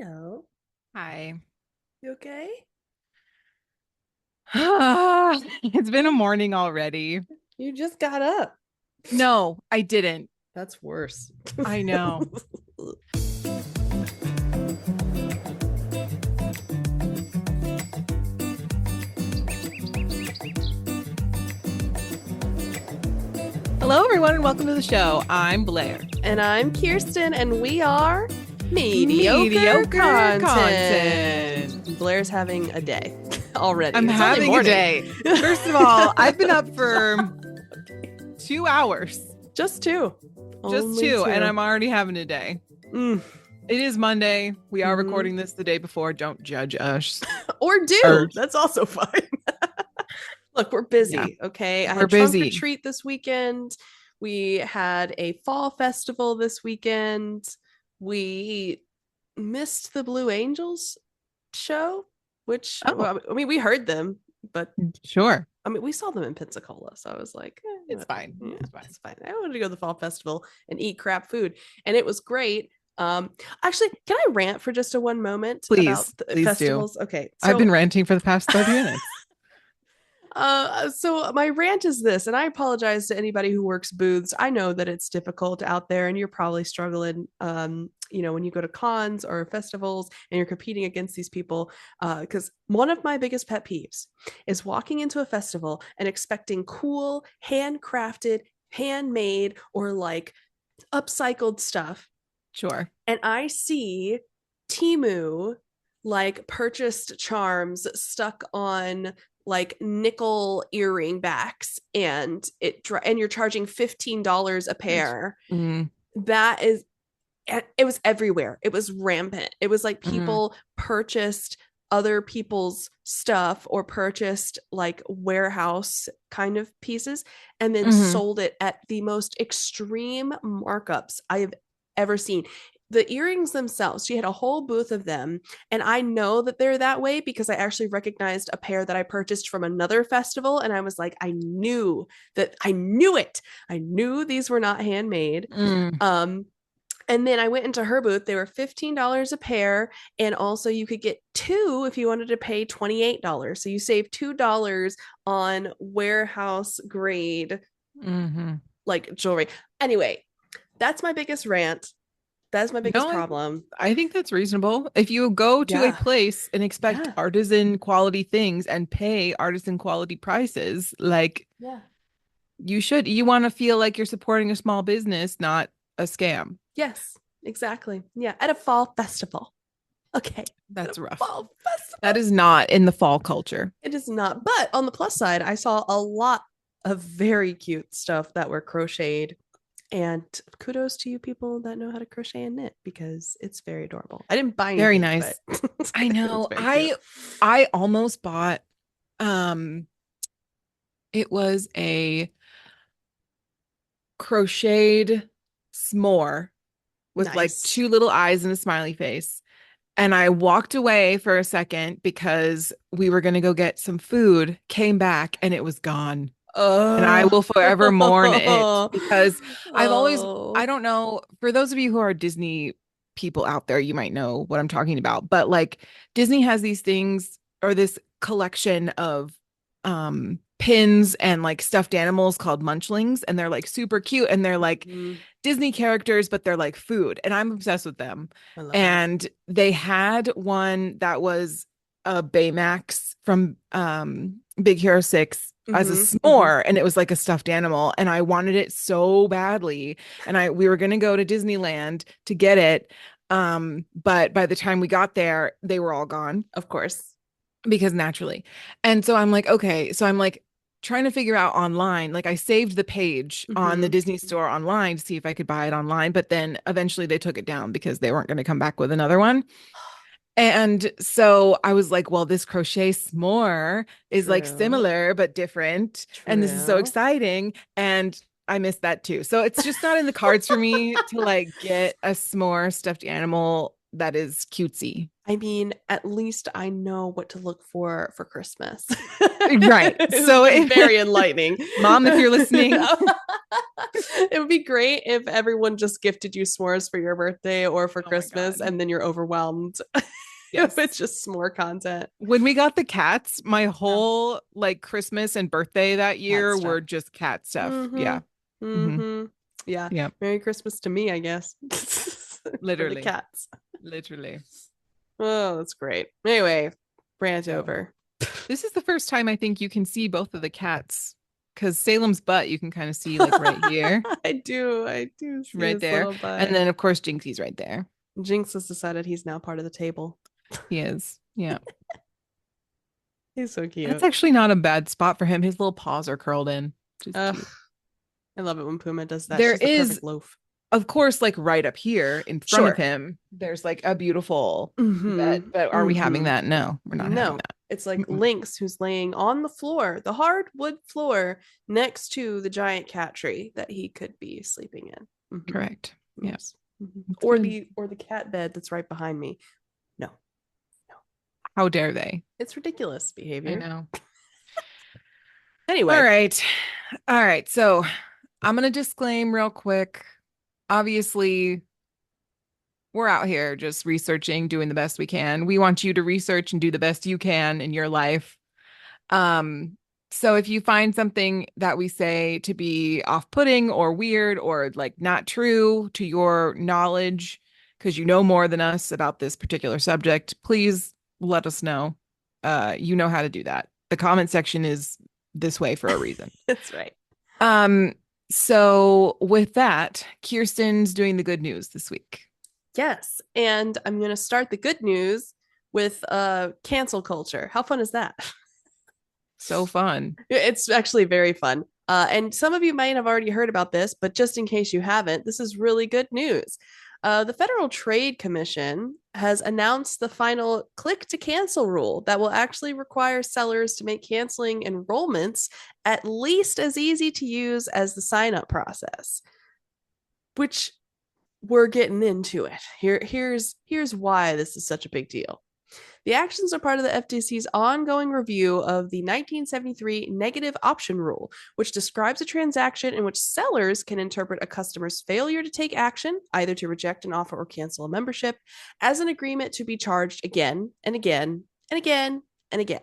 Hello. Hi. You okay? It's been a morning already. You just got up. No, I didn't. That's worse. I know. Hello, everyone, and welcome to the show. I'm Blair. And I'm Kirsten, and we are mediocre Mediocre content. content. Blair's having a day already. I'm It's only having a morning. day. First of all, I've been up for 2 hours. Just two. Just Only two, and I'm already having a day. Mm. It is Monday. We are Mhm. recording this the day before. Don't judge us. Or do. Or- That's also fine. Look, we're busy, Yeah, okay? I we're had trunk or busy. treat this weekend. We had a fall festival this weekend. We missed the Blue Angels show, which, Oh, well, I mean, we heard them, but sure. I mean, we saw them in Pensacola, so I was like, It's fine. yeah, It's fine. it's fine. I wanted to go to the fall festival and eat crap food, and it was great. Actually, can I rant for just a one moment about Please, the please do. festivals? Okay, I've so been ranting for the past 30 minutes. so my rant is this, and I apologize to anybody who works booths. I know that it's difficult out there, and you're probably struggling. When you go to cons or festivals and you're competing against these people, because one of my biggest pet peeves is walking into a festival and expecting cool, handcrafted, handmade, or like upcycled stuff, Sure. and I see Timu like purchased charms stuck on like nickel earring backs, and and you're charging $15 a pair. Mm, That is, it was everywhere. It was rampant. It was like mm, people purchased other people's stuff or purchased like warehouse kind of pieces and then mm. sold it at the most extreme markups I have ever seen. The earrings themselves, she had a whole booth of them, and I know that they're that way because I actually recognized a pair that I purchased from another festival, and I was like, I knew that. I knew it. I knew these were not handmade. Mm. um and then I went into her booth. They were $15 a pair. And also, you could get two if you wanted to pay $28. So you save $2 on warehouse grade, Hmm. like jewelry. Anyway, that's my biggest rant. That's my biggest No, problem. I think that's reasonable. If you go to a Yeah. place and expect Yeah. artisan quality things and pay artisan quality prices, like Yeah. you want to feel like you're supporting a small business, not a scam. Yes, exactly. Yeah. At a fall festival. Okay. At a That's rough. fall festival. That is not in the fall culture. It is not. But on the plus side, I saw a lot of very cute stuff that were crocheted. And kudos to you people that know how to crochet and knit because it's very adorable. I didn't buy Very anything, but nice. I it's know. very cute. I almost bought um it was a crocheted s'more with like Nice. two little eyes and a smiley face. And I walked away for a second because we were going to go get some food, came back, and it was gone. And I Oh, will forever mourn it because I've always, I oh, don't know, for those of you who are Disney people out there, you might know what I'm talking about. But like Disney has these things or this collection of pins and like stuffed animals called munchlings, and they're like super cute and they're like mm, Disney characters, but they're like food, and I'm obsessed with them. I love that. And they had one that was a Baymax from Big Hero 6 as a Hmm. s'more, and it was like a stuffed animal, and I wanted it so badly. And we were gonna go to Disneyland to get it. But by the time we got there, they were all gone Of course. because naturally. And so I'm like, okay, so I'm like trying to figure out online. Like I saved the page on the Hmm. Disney store online to see if I could buy it online, but then eventually they took it down because they weren't going to come back with another one. And so I was like, well, this crochet s'more is like True. similar but different. And this is so True. exciting. And I missed that too. So it's just not in the cards for me to like get a s'more stuffed animal that is cutesy. I mean, at least I know what to look for Christmas. Right. It's So been very enlightening. Mom, if you're listening, It would be great if everyone just gifted you s'mores for your birthday or for Oh my Christmas, God. and then you're overwhelmed with Yes. just s'more content. When we got the cats, my whole like Christmas and birthday that Cat year stuff. were just cat stuff. Mm-hmm. Yeah. Hmm. Mm-hmm. Yeah. Yeah. Merry Christmas to me, I guess. For the Literally. cats. Literally. Oh, that's great. Anyway, rant So over. this is the first time I think you can see both of the cats because Salem's butt you can kind of see like right here, I do see right his there. little And butt. then of course Jinxie's right there. Jinx has decided he's now part of the table. He is. Yeah. He's so That's cute. actually not a bad spot for him. His little paws are curled in. Just Ugh, cute. I love it when Puma does that. There She's the is, perfect loaf. of course, like right up here in front of Sure. him, there's like a beautiful bed. Mm-hmm. But are we having Mm-hmm. that? No, we're not having No, that. it's like Mm-mm. Lynx who's laying on the floor, the hardwood floor, next to the giant cat tree that he could be sleeping in. Mm-hmm. Correct. Yeah, Yes. Mhm. it's Or good. the cat bed that's right behind me. No, no, How dare they? it's ridiculous I behavior. know. All Anyway, right. All right. So I'm going to disclaim real quick. Obviously, we're out here just researching, doing the best we can. We want you to research and do the best you can in your life. Um, so if you find something that we say to be off-putting or weird or like not true to your knowledge, because you know more than us about this particular subject, please let us know. You know how to do that. The comment section is this way for a reason. that's right. Um, so with that, Kirsten's doing the good news this week. Yes, and I'm going to start the good news with cancel culture. How fun is that? So fun. It's actually very fun. And some of you might have already heard about this, but just in case you haven't, this is really good news. The Federal Trade Commission has announced the final click to cancel rule that will actually require sellers to make canceling enrollments at least as easy to use as the sign up process, which we're getting into it. Here's why this is such a big deal. The actions are part of the FTC's ongoing review of the 1973 negative option rule, which describes a transaction in which sellers can interpret a customer's failure to take action, either to reject an offer or cancel a membership, as an agreement to be charged again and again and again and again.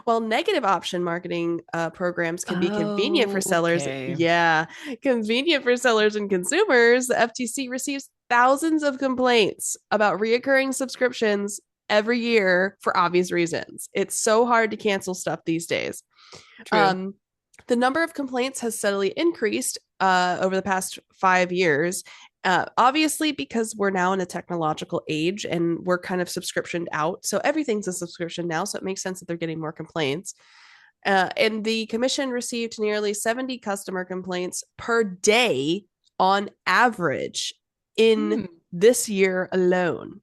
While negative option marketing programs can be convenient for Oh, sellers, okay. yeah, convenient for sellers and consumers, the FTC receives thousands of complaints about reoccurring subscriptions every year for obvious reasons. It's so hard to cancel stuff these days. True. Um, the number of complaints has steadily increased over the past 5 years. Obviously, because we're now in a technological age and we're kind of subscriptioned out. So everything's a subscription now. So it makes sense that they're getting more complaints. And the commission received nearly 70 customer complaints per day on average in Hmm. this year alone.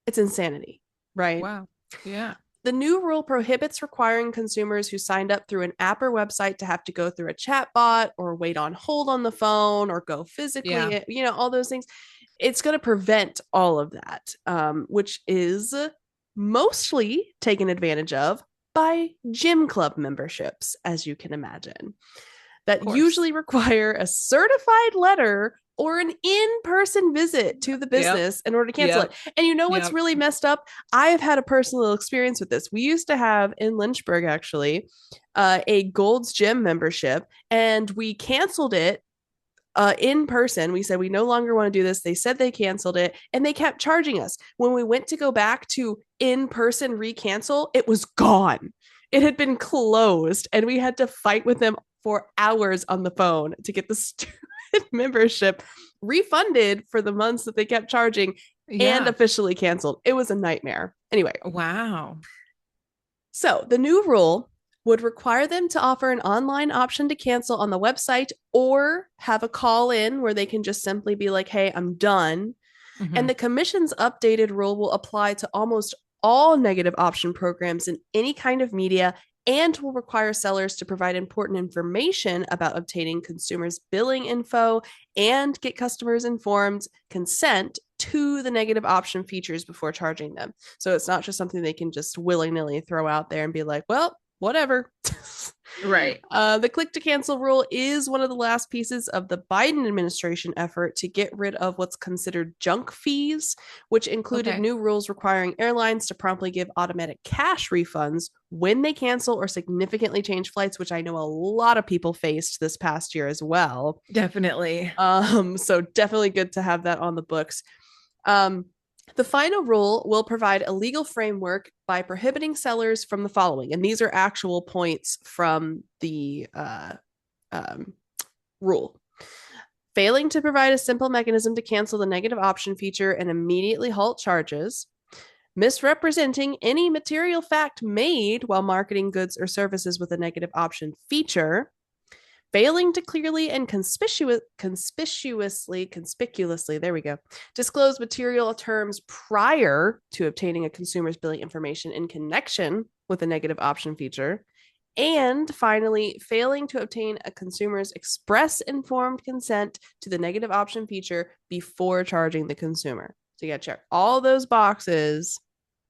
It's insanity, right? Wow. Yeah. The new rule prohibits requiring consumers who signed up through an app or website to have to go through a chat bot or wait on hold on the phone or go Yeah. physically, all those things. It's going to prevent all of that, which is mostly taken advantage of by gym club memberships, as you can imagine, Of that course. usually require a certified letter or an in-person visit to the Yep. business in order to cancel it. Yep. And you know what's Yep. really messed up? I've had a personal experience with this. We used to have in Lynchburg actually a Gold's Gym membership, and we canceled it in person. We said we no longer want to do this. They said they canceled it, and they kept charging us. When we went to go back to in person recancel, it was gone. It had been closed, and we had to fight with them for hours on the phone to get the stupid membership refunded for the months that they kept charging and Yeah. officially canceled. It was a nightmare. Anyway, Wow. so the new rule would require them to offer an online option to cancel on the website or have a call in where they can just simply be like, hey, I'm done. And Hmm. the commission's updated rule will apply to almost all negative option programs in any kind of media and will require sellers to provide important information about obtaining consumers' billing info and get customers informed consent to the negative option features before charging them. So it's not just something they can just willy nilly throw out there and be like, well, whatever. Right. The click to cancel rule is one of the last pieces of the Biden administration effort to get rid of what's considered junk fees, which included Okay. new rules requiring airlines to promptly give automatic cash refunds when they cancel or significantly change flights, which I know a lot of people faced this past year as well. Definitely. So definitely good to have that on the books. Um, the final rule will provide a legal framework by prohibiting sellers from the following, and these are actual points from the um, rule. Failing to provide a simple mechanism to cancel the negative option feature and immediately halt charges, misrepresenting any material fact made while marketing goods or services with a negative option feature, failing to clearly and conspicuously, there we go, disclose material terms prior to obtaining a consumer's billing information in connection with a negative option feature, and finally, failing to obtain a consumer's express informed consent to the negative option feature before charging the consumer. So you got to check all those boxes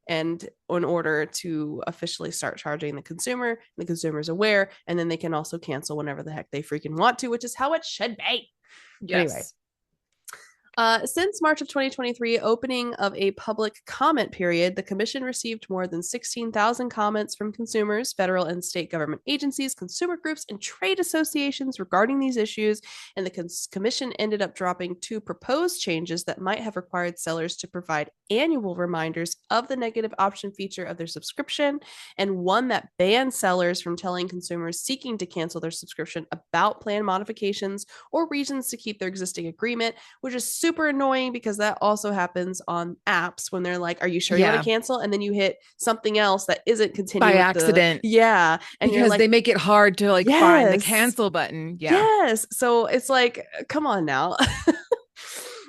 and in order to officially start charging the consumer is aware, and then they can also cancel whenever the heck they freaking want to, which is how it should be. But anyway, Yes. since March of 2023, opening of a public comment period, the Commission received more than 16,000 comments from consumers, federal and state government agencies, consumer groups, and trade associations regarding these issues. And the Commission ended up dropping 2 proposed changes that might have required sellers to provide annual reminders of the negative option feature of their subscription, and one that banned sellers from telling consumers seeking to cancel their subscription about plan modifications or reasons to keep their existing agreement, which is super annoying because that also happens on apps when they're like, are you sure you want Yeah. to cancel? And then you hit something else that isn't By continue with the, accident, yeah. And you're because they like, make it hard to like find the yes, cancel button. Yeah. yes. So it's like, come on now.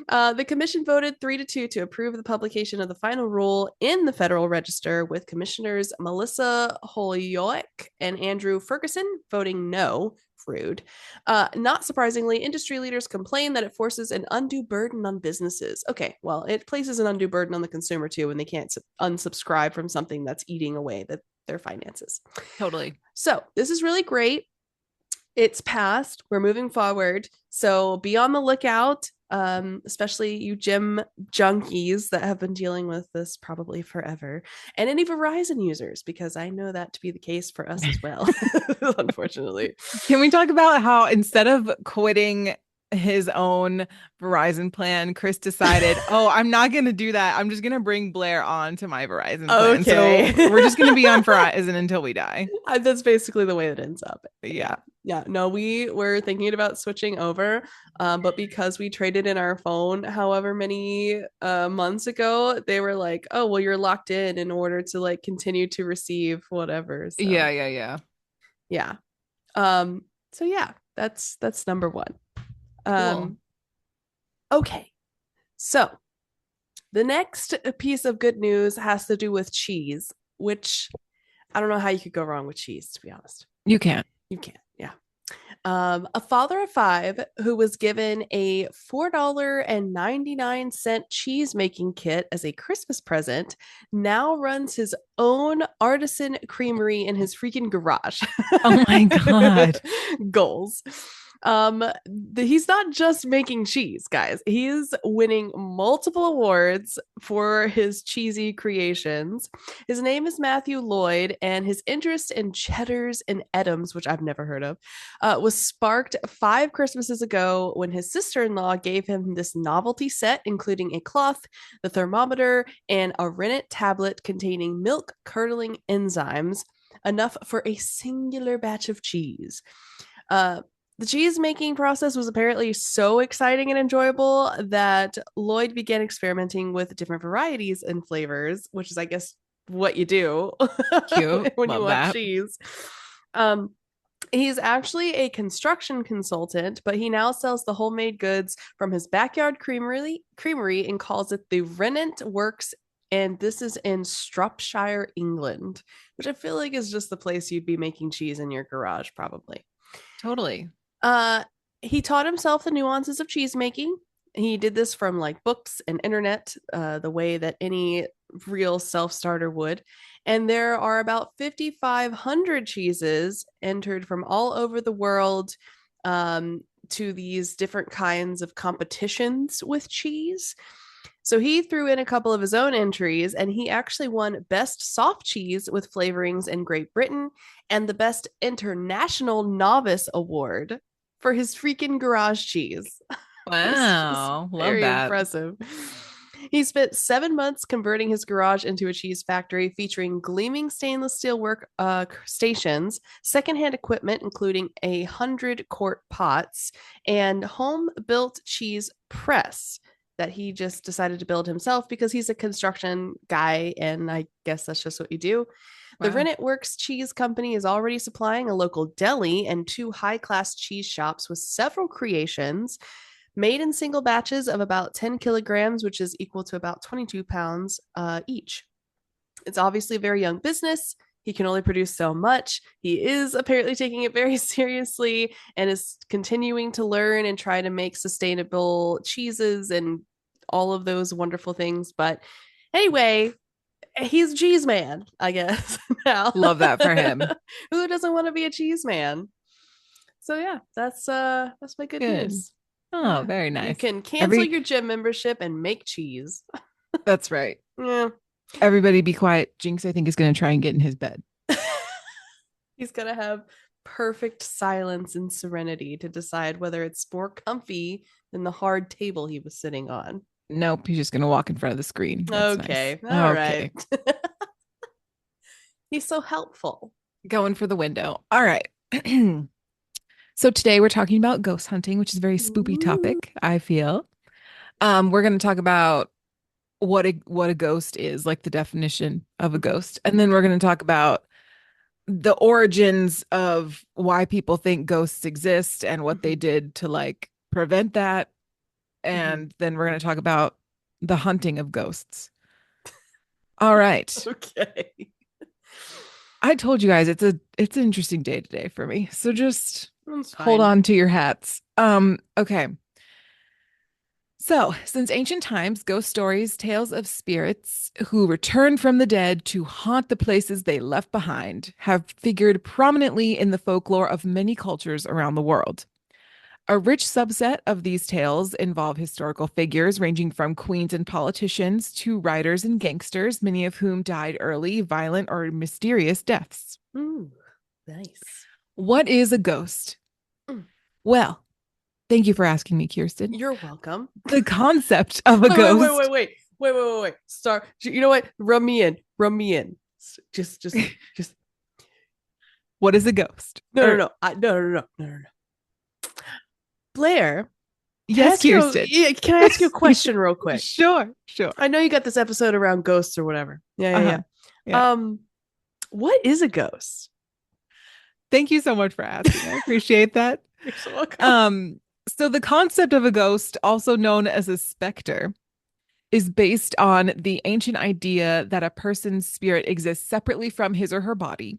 The commission voted 3-2 to approve the publication of the final rule in the Federal Register, with Commissioners Melissa Holyoak and Andrew Ferguson voting no. Rude. Not surprisingly, industry leaders complain that it forces an undue burden on businesses. Okay, well, it places an undue burden on the consumer too when they can't unsubscribe from something that's eating away their finances. Totally. So this is really great. It's passed. We're moving forward. So be on the lookout, especially you gym junkies that have been dealing with this probably forever, and any Verizon users, because I know that to be the case for us as well, unfortunately. Can we talk about how instead of quitting his own Verizon plan, Chris decided, oh, I'm not going to do that. I'm just going to bring Blair on to my Verizon plan. Okay. So we're just going to be on Verizon until we die. That's basically the way it ends up. Yeah. Yeah. Yeah. No, we were thinking about switching over, but because we traded in our phone however many months ago, they were like, oh, well, you're locked in order to like continue to receive whatever. Yeah. So Yeah. Yeah. yeah. So yeah, that's number one. Cool. Um, okay. So the next piece of good news has to do with cheese, which I don't know how you could go wrong with cheese, to be honest. You can't. You can't. Yeah. A father of 5 who was given a $4.99 cheese making kit as a Christmas present now runs his own artisan creamery in his freaking garage. Oh my God. Goals. He's not just making cheese, guys. He's winning multiple awards for his cheesy creations. His name is Matthew Lloyd, and his interest in cheddars and Edams, which I've never heard of, was sparked 5 Christmases ago when his sister-in-law gave him this novelty set, including a cloth, the thermometer, and a rennet tablet containing milk curdling enzymes, enough for a singular batch of cheese. The cheese making process was apparently so exciting and enjoyable that Lloyd began experimenting with different varieties and flavors, which is, I guess, what you do Cute. when you Love want that. cheese. Um, he's actually a construction consultant, but he now sells the homemade goods from his backyard creamery and calls it the Rennet Works. And this is in Shropshire, England, which I feel like is just the place you'd be making cheese in your garage, probably. Totally. Uh, he taught himself the nuances of cheese making, He did this from like books and internet, the way that any real self starter would. And there are about 5,500 cheeses entered from all over the world, to these different kinds of competitions with cheese. So he threw in a couple of his own entries, and he actually won Best Soft Cheese with Flavorings in Great Britain and the Best International Novice Award for his freaking garage cheese. It's just Wow. Love very that. impressive. He spent 7 months converting his garage into a cheese factory featuring gleaming stainless steel work stations, secondhand equipment, including 100 quart pots, and home built cheese press that he just decided to build himself because he's a construction guy. And I guess that's just what you do. The Wow. Rennet Works Cheese Company is already supplying a local deli and two high class cheese shops with several creations made in single batches of about 10 kilograms, which is equal to about 22 pounds each. It's obviously a very young business. He can only produce so much. He is apparently taking it very seriously and is continuing to learn and try to make sustainable cheeses and all of those wonderful things. But anyway, he's a cheese man, I guess. Now, Love that for him. who doesn't want to be a cheese man? So yeah, that's my good Good. news. Oh, Yeah. very You nice. can cancel Every your gym membership and make cheese. That's right. Yeah. Everybody be quiet. Jinx, I think, is going to try and get in his bed. He's going to have perfect silence and serenity to decide whether it's more comfy than the hard table he was sitting on. Nope, he's just going to walk in front of the screen. That's nice. Okay. All right. Okay. He's so helpful. Going for the window. All right. So today we're talking about ghost hunting, which is a very spoopy Ooh. topic, I feel. We're going to talk about what a ghost is, like the definition of a ghost. And then we're going to talk about the origins of why people think ghosts exist and what they Mhm. did to like prevent that. Mhm. And then we're going to talk about the hunting of ghosts. All right. Okay. I told you guys it's an interesting day today for me. So just That's hold fine. on to your hats. Okay. So, since ancient times, ghost stories, tales of spirits who return from the dead to haunt the places they left behind, have figured prominently in the folklore of many cultures around the world. A rich subset of these tales involve historical figures ranging from queens and politicians to writers and gangsters, many of whom died early, violent, or mysterious deaths. Ooh, nice. What is a ghost? Mm. Well, thank you for asking me, Kirsten. You're welcome. The concept of a Wait, ghost. wait. Start. You know what? Rub me in. Rub me in. Just. What is a ghost? No, no, Or no. No. Blair, yes, Kirsten. can I ask you a question real quick? Sure, sure. I know you got this episode around ghosts or whatever. Yeah. Uh-huh. Yeah. What is a ghost? Thank you so much for asking. I appreciate that. You're so welcome. So the concept of a ghost, also known as a specter, is based on the ancient idea that a person's spirit exists separately from his or her body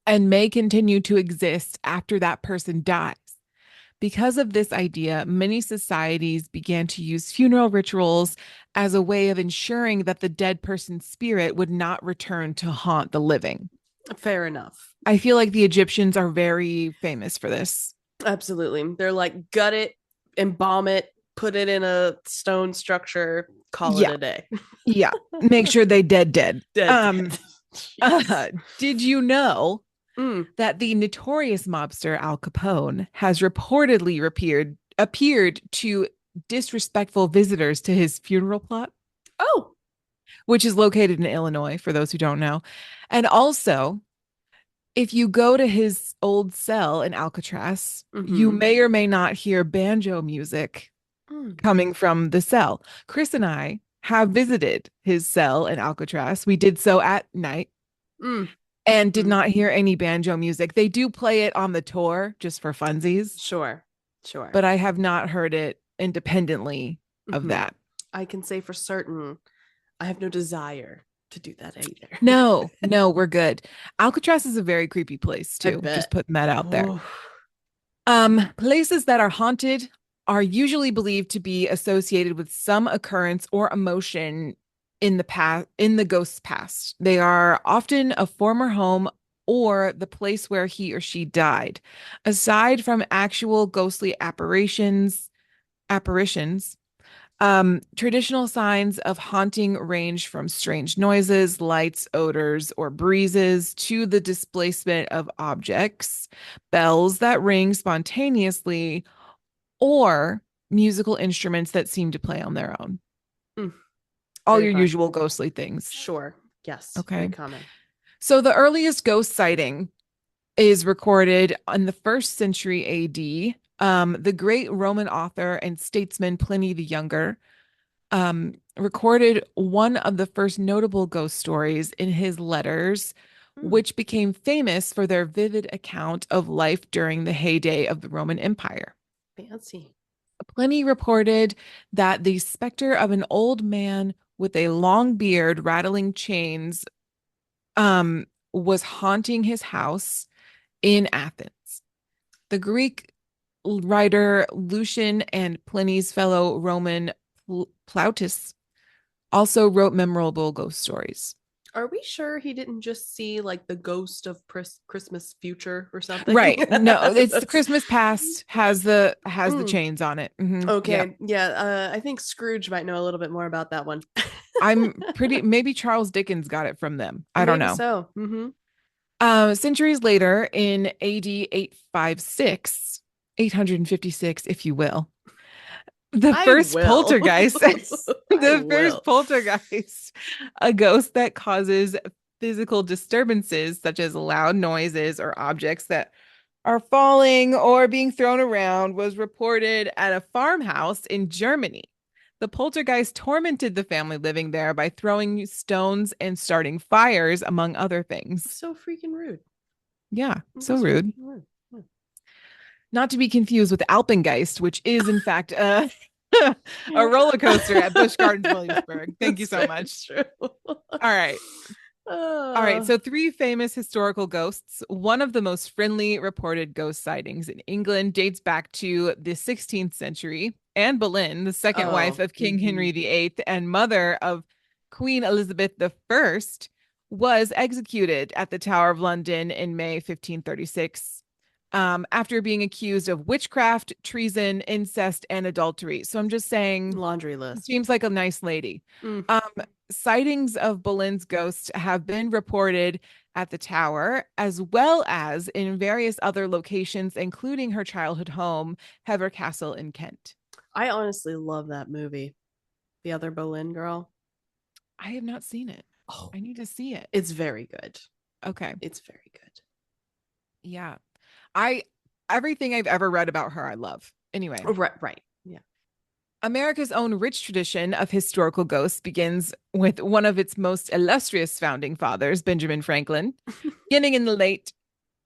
and may continue to exist after that person dies. Because of this idea, many societies began to use funeral rituals as a way of ensuring that the dead person's spirit would not return to haunt the living. Fair enough. I feel like the Egyptians are very famous for this. Absolutely. They're like gut it, embalm it, put it in a stone structure, call it Yeah. a day. Yeah. Make sure they dead. Dead. Did you know Mm. that the notorious mobster Al Capone has reportedly appeared to disrespectful visitors to his funeral plot, Oh. which is located in Illinois, for those who don't know. And also, if you go to his old cell in Alcatraz, you Mm-hmm. may or may not hear banjo music Mm. coming from the cell. Chris and I have visited his cell in Alcatraz. We did so at night Mm. and did not hear any banjo music. They do play it on the tour just for funsies, Sure. but I have not heard it independently of Mhm. that. I can say for certain I have no desire to do that either. No, we're good. Alcatraz is a very creepy place I too. bet. Just putting that out there. Oh. Places that are haunted are usually believed to be associated with some occurrence or emotion in the past, in the ghost's past. They are often a former home or the place where he or she died. Aside from actual ghostly apparitions, traditional signs of haunting range from strange noises, lights, odors, or breezes to the displacement of objects, bells that ring spontaneously, or musical instruments that seem to play on their own. Mm, All very your fun. usual ghostly things. Sure. Yes. Very Okay. common. So the earliest ghost sighting is recorded in the first century AD. The great Roman author and statesman Pliny the Younger recorded one of the first notable ghost stories in his letters, Mm, which became famous for their vivid account of life during the heyday of the Roman Empire. fancy. Pliny reported that the specter of an old man with a long beard rattling chains was haunting his house in Athens. The Greek writer Lucian and Pliny's fellow Roman Plautus also wrote memorable ghost stories. Are we sure he didn't just see like the ghost of Christmas future or something? Right. No, it's the That's Christmas past has the mm, chains on it. Yep. okay. Yeah. I think Scrooge might know a little bit more about that one. I'm pretty maybe Charles Dickens got it from them. I don't Maybe know. so. Mm-hmm. Centuries later, in AD 856, 856, if you will, the I first will. poltergeist, I the first will. poltergeist, a ghost that causes physical disturbances such as loud noises or objects that are falling or being thrown around, was reported at a farmhouse in Germany. The poltergeist tormented the family living there by throwing stones and starting fires, among other things. So freaking rude. Yeah, It so was rude. freaking rude. Hmm. Not to be confused with Alpengeist, which is in fact a roller coaster at Busch Gardens, Williamsburg. Thank you That's so very much. true. All right. All right. uh, So, three famous historical ghosts. One of the most friendly reported ghost sightings in England dates back to the 16th century. Anne Boleyn, the second wife oh. of King Mm-hmm. Henry VIII and mother of Queen Elizabeth I, was executed at the Tower of London in May 1536, after being accused of witchcraft, treason, incest, and adultery. So I'm just saying, Laundry list. seems like a nice lady. Mm. Um, Sightings of Boleyn's ghost have been reported at the tower, as well as in various other locations, including her childhood home, Hever Castle in Kent. I honestly love that movie. The other Boleyn girl. I have not seen it. Oh, I need to see it. it's very good. Okay. It's very good. Yeah. I Everything I've ever read about her, I love. Anyway, Oh, right, right. Yeah. America's own rich tradition of historical ghosts begins with one of its most illustrious founding fathers, Benjamin Franklin. Beginning in the late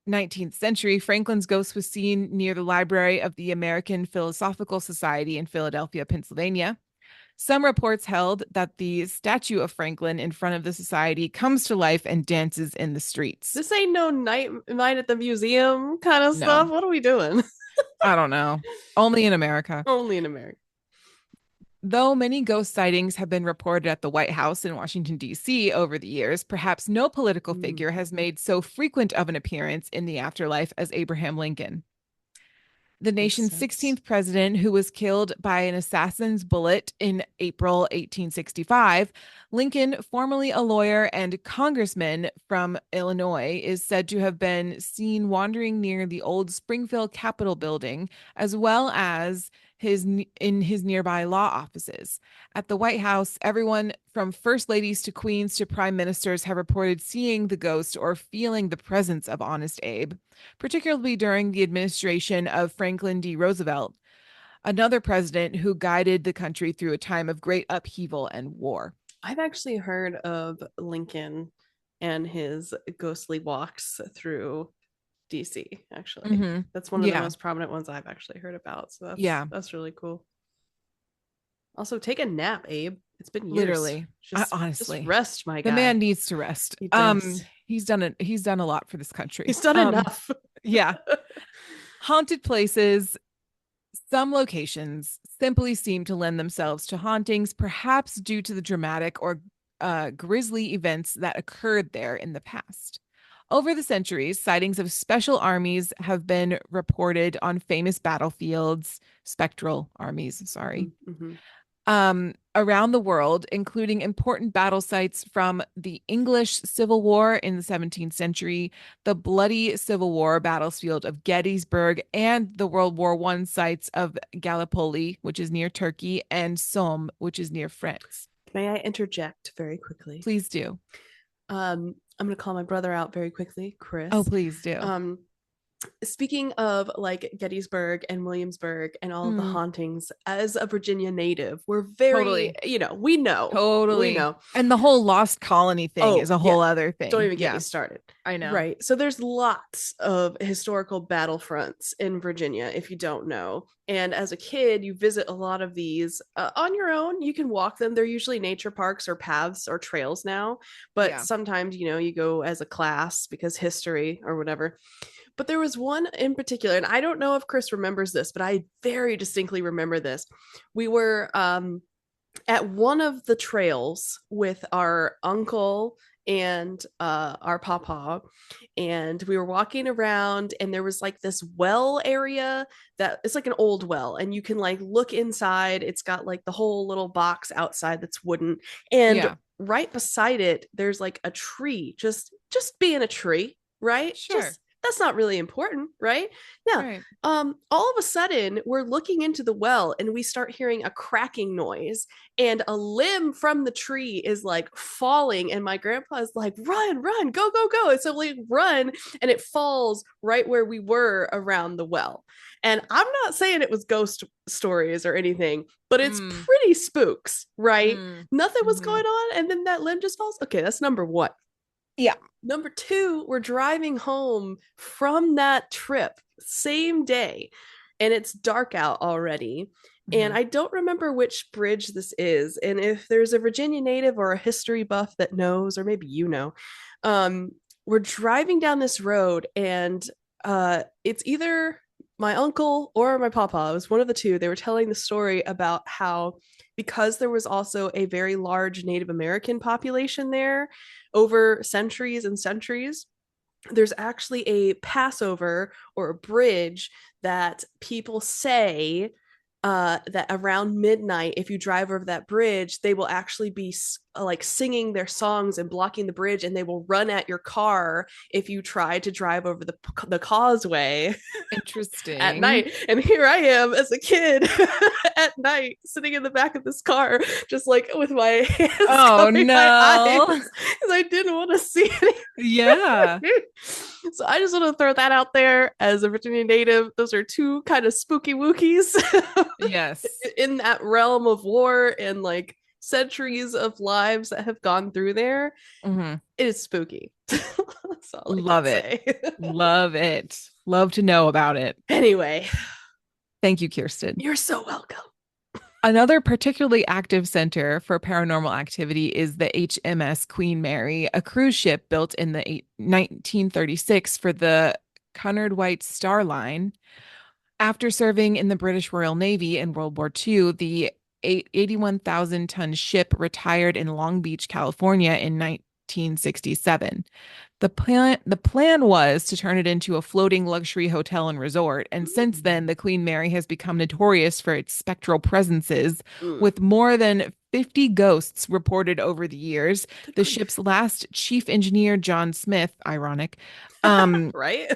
19th century, Franklin's ghost was seen near the library of the American Philosophical Society in Philadelphia, Pennsylvania. Some reports held that the statue of Franklin in front of the society comes to life and dances in the streets. This ain't no night at the museum kind of stuff. No, What are we doing? I don't know. Only in America. Only in America. Though many ghost sightings have been reported at the White House in Washington, D.C. over the years, perhaps no political Mm, figure has made so frequent of an appearance in the afterlife as Abraham Lincoln. The makes nation's sense. 16th president, who was killed by an assassin's bullet in April 1865, Lincoln, formerly a lawyer and congressman from Illinois, is said to have been seen wandering near the old Springfield Capitol building, as well as in his nearby law offices. At the White House, everyone from first ladies to queens to prime ministers have reported seeing the ghost or feeling the presence of Honest Abe, particularly during the administration of Franklin D. Roosevelt, another president who guided the country through a time of great upheaval and war. I've actually heard of Lincoln and his ghostly walks through DC, actually. Mm-hmm. That's one of the Yeah. most prominent ones I've actually heard about. So that's Yeah. that's really cool. Also, take a nap, Abe. It's been years. Literally. Just Honestly, rest, my the guy. man needs to rest. He does. He's done a lot for this country. He's done enough. Yeah. Haunted places Some locations simply seem to lend themselves to hauntings, perhaps due to the dramatic or grisly events that occurred there in the past. Over the centuries, sightings of special armies have been reported on famous battlefields, spectral armies, sorry, Mm-hmm. around the world, including important battle sites from the English Civil War in the 17th century, the bloody Civil War battlefield of Gettysburg, and the World War I sites of Gallipoli, which is near Turkey, and Somme, which is near France. May I interject very quickly? Please do. I'm going to call my brother out very quickly, Oh, Chris. please do. Um, Speaking of like Gettysburg and Williamsburg and all of the Mm, hauntings, as a Virginia native, we're very, totally. we Totally. know. And the whole lost colony thing is Oh, a yeah. whole other Don't thing. even get me Yeah, started. I know. Right. So there's lots of historical battlefronts in Virginia, if you don't know. And as a kid, you visit a lot of these on your own. You can walk them. They're usually nature parks or paths or trails now. But Yeah. sometimes, you go as a class because history or whatever. But there was one in particular, and I don't know if Chris remembers this, but I very distinctly remember this. We were at one of the trails with our uncle and our papa, and we were walking around, and there was like this well area that it's like an old well, and you can like look inside. It's got like the whole little box outside that's wooden, and Yeah. right beside it there's like a tree, just being a tree, right? Sure. Just that's not really important, right? Now, Right. all of a sudden we're looking into the well and we start hearing a cracking noise, and a limb from the tree is like falling, and my grandpa is like, run, run, go, go, go. And so we run, and it falls right where we were around the well. And I'm not saying it was ghost stories or anything, but it's Mm, pretty spooks, right? mm, Nothing was hmm. going on, and then that limb just falls. Okay, that's number one. Yeah. Number two, we're driving home from that trip, same day, and it's dark out already. And Hmm. I don't remember which bridge this is. And if there's a Virginia native or a history buff that knows, or maybe um, we're driving down this road, and it's either my uncle or my papa. It was one of the two. They were telling the story about how, because there was also a very large Native American population there over centuries and centuries, there's actually a Passover or a bridge that people say that around midnight, if you drive over that bridge, they will actually be like singing their songs and blocking the bridge, and they will run at your car if you try to drive over the causeway at Interesting. night. And here I am as a kid at night, sitting in the back of this car, just like with my hands Oh covering my eyes no. because I didn't want to see Yeah. anything. So I just want to throw that out there as a Virginia native. Those are two kind of spooky wookies Yes. in that realm of war and like centuries of lives that have gone through there. Hmm. It is spooky. That's all I can Love it. say. Love it. Love to know about it. Anyway, Thank you, Kirsten. you're so welcome. Another particularly active center for paranormal activity is the HMS Queen Mary, a cruise ship built in the 1936 for the Cunard White Star Line. After serving in the British Royal Navy in World War II, the 81,000-ton ship retired in Long Beach, California in 1967. The plan was to turn it into a floating luxury hotel and resort, and since then the Queen Mary has become notorious for its spectral presences, Mm. with more than 50 ghosts reported over the years. Good The grief. ship's last chief engineer, John Smith, ironic, um, Right?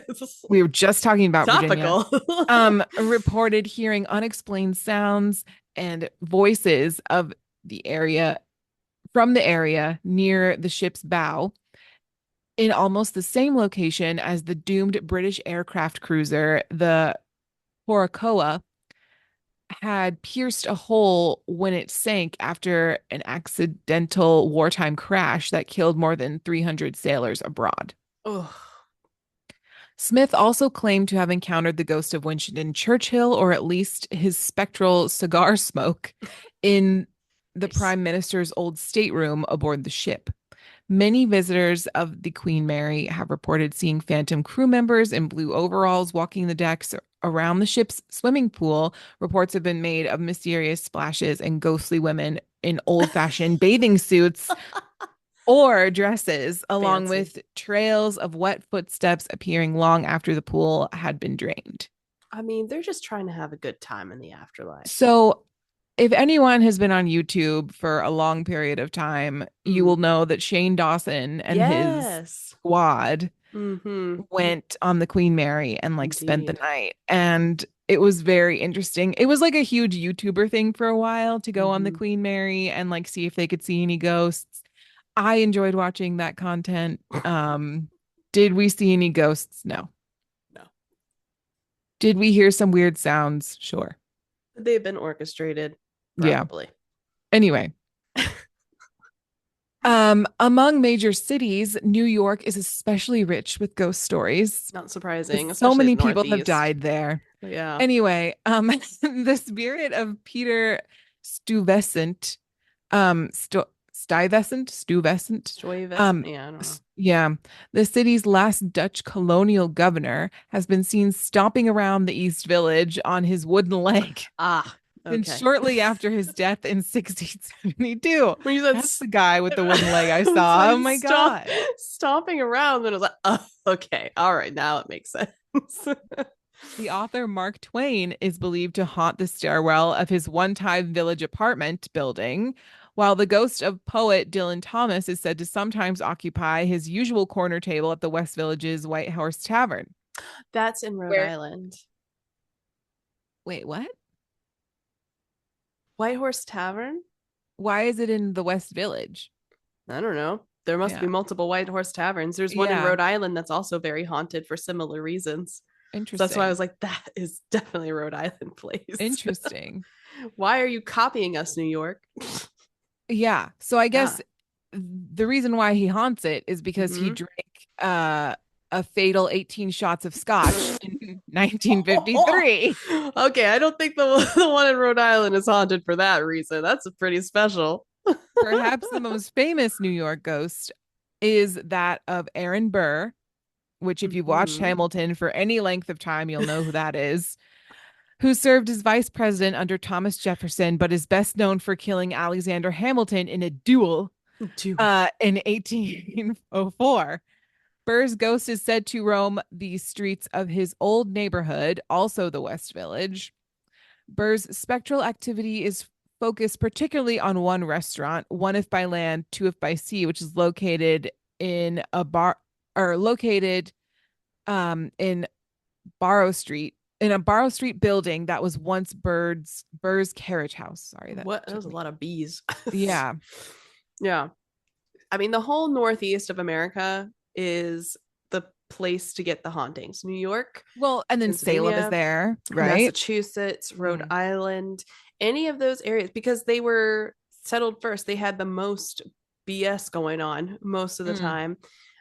we were just talking about Virginia, Topical. reported hearing unexplained sounds and voices of the area from the area near the ship's bow in almost the same location as the doomed British aircraft cruiser, the Horacoa, had pierced a hole when it sank after an accidental wartime crash that killed more than 300 sailors abroad. Oh, Smith also claimed to have encountered the ghost of Winston Churchill, or at least his spectral cigar smoke, in the nice. Prime Minister's old stateroom aboard the ship. Many visitors of the Queen Mary have reported seeing phantom crew members in blue overalls walking the decks around the ship's swimming pool, reports have been made of mysterious splashes and ghostly women in old-fashioned bathing suits or dresses, along Fancy. with trails of wet footsteps appearing long after the pool had been drained. I mean, they're just trying to have a good time in the afterlife. So, if anyone has been on YouTube for a long period of time, you Mm. will know that Shane Dawson and his Yes. squad Mm-hmm. went on the Queen Mary and like spent the Indeed. night. And it was very interesting. It was like a huge YouTuber thing for a while to go on the Mm-hmm. Queen Mary and like see if they could see any ghosts. I enjoyed watching that content. Did we see any ghosts? No. No. Did we hear some weird sounds? Sure. They've been orchestrated, Yeah. probably. Anyway, among major cities, New York is especially rich with ghost stories. Not surprising, 'Cause so especially the many people have Northeast. died there. Yeah. Anyway, the spirit of Peter Stuyvesant, Stuyvesant, Stuyvesant? Yeah, I don't know. yeah, the city's last Dutch colonial governor has been seen stomping around the East Village on his wooden leg Ah, since okay. shortly after his death in 1672. When you said That's the guy with the wooden leg I it's saw. like Oh my God. stomping around, then I was like, oh, okay, all right, now it makes sense. The author Mark Twain is believed to haunt the stairwell of his one-time village apartment building, while the ghost of poet Dylan Thomas is said to sometimes occupy his usual corner table at the West Village's White Horse Tavern. That's in Rhode Where, Island. wait, what? White Horse Tavern? Why is it in the West Village? I don't know. There must be Yeah. multiple White Horse Taverns. There's one in Yeah. Rhode Island that's also very haunted for similar reasons. So that's why I Interesting. was like, that is definitely a Rhode Island place. Interesting. Why are you copying us, New York? Yeah. So I Yeah. guess the reason why he haunts it is because he Mm-hmm. drank a fatal 18 shots of scotch in 1953. Okay, I don't think the one in Rhode Island is haunted for that reason. That's pretty special. Perhaps the most famous New York ghost is that of Aaron Burr, which, if you've watched Mm-hmm. Hamilton for any length of time, you'll know who that is, who served as vice president under Thomas Jefferson, but is best known for killing Alexander Hamilton in a duel Duel. in 1804. Burr's ghost is said to roam the streets of his old neighborhood, also the West Village. Burr's spectral activity is focused particularly on one restaurant, one if by land, two if by sea, which is located in a bar or located in Barrow Street, in a Barrow Street building that was once Burr's carriage house. Sorry, that What? That took was a me. lot of bees. Yeah. Yeah. I mean, the whole Northeast of America is the place to get the hauntings. New York, Well, and then Salem is Pennsylvania, there, right? Massachusetts, Rhode Mhm. Island, any of those areas, because they were settled first. They had the most BS going on most of the Mm. time.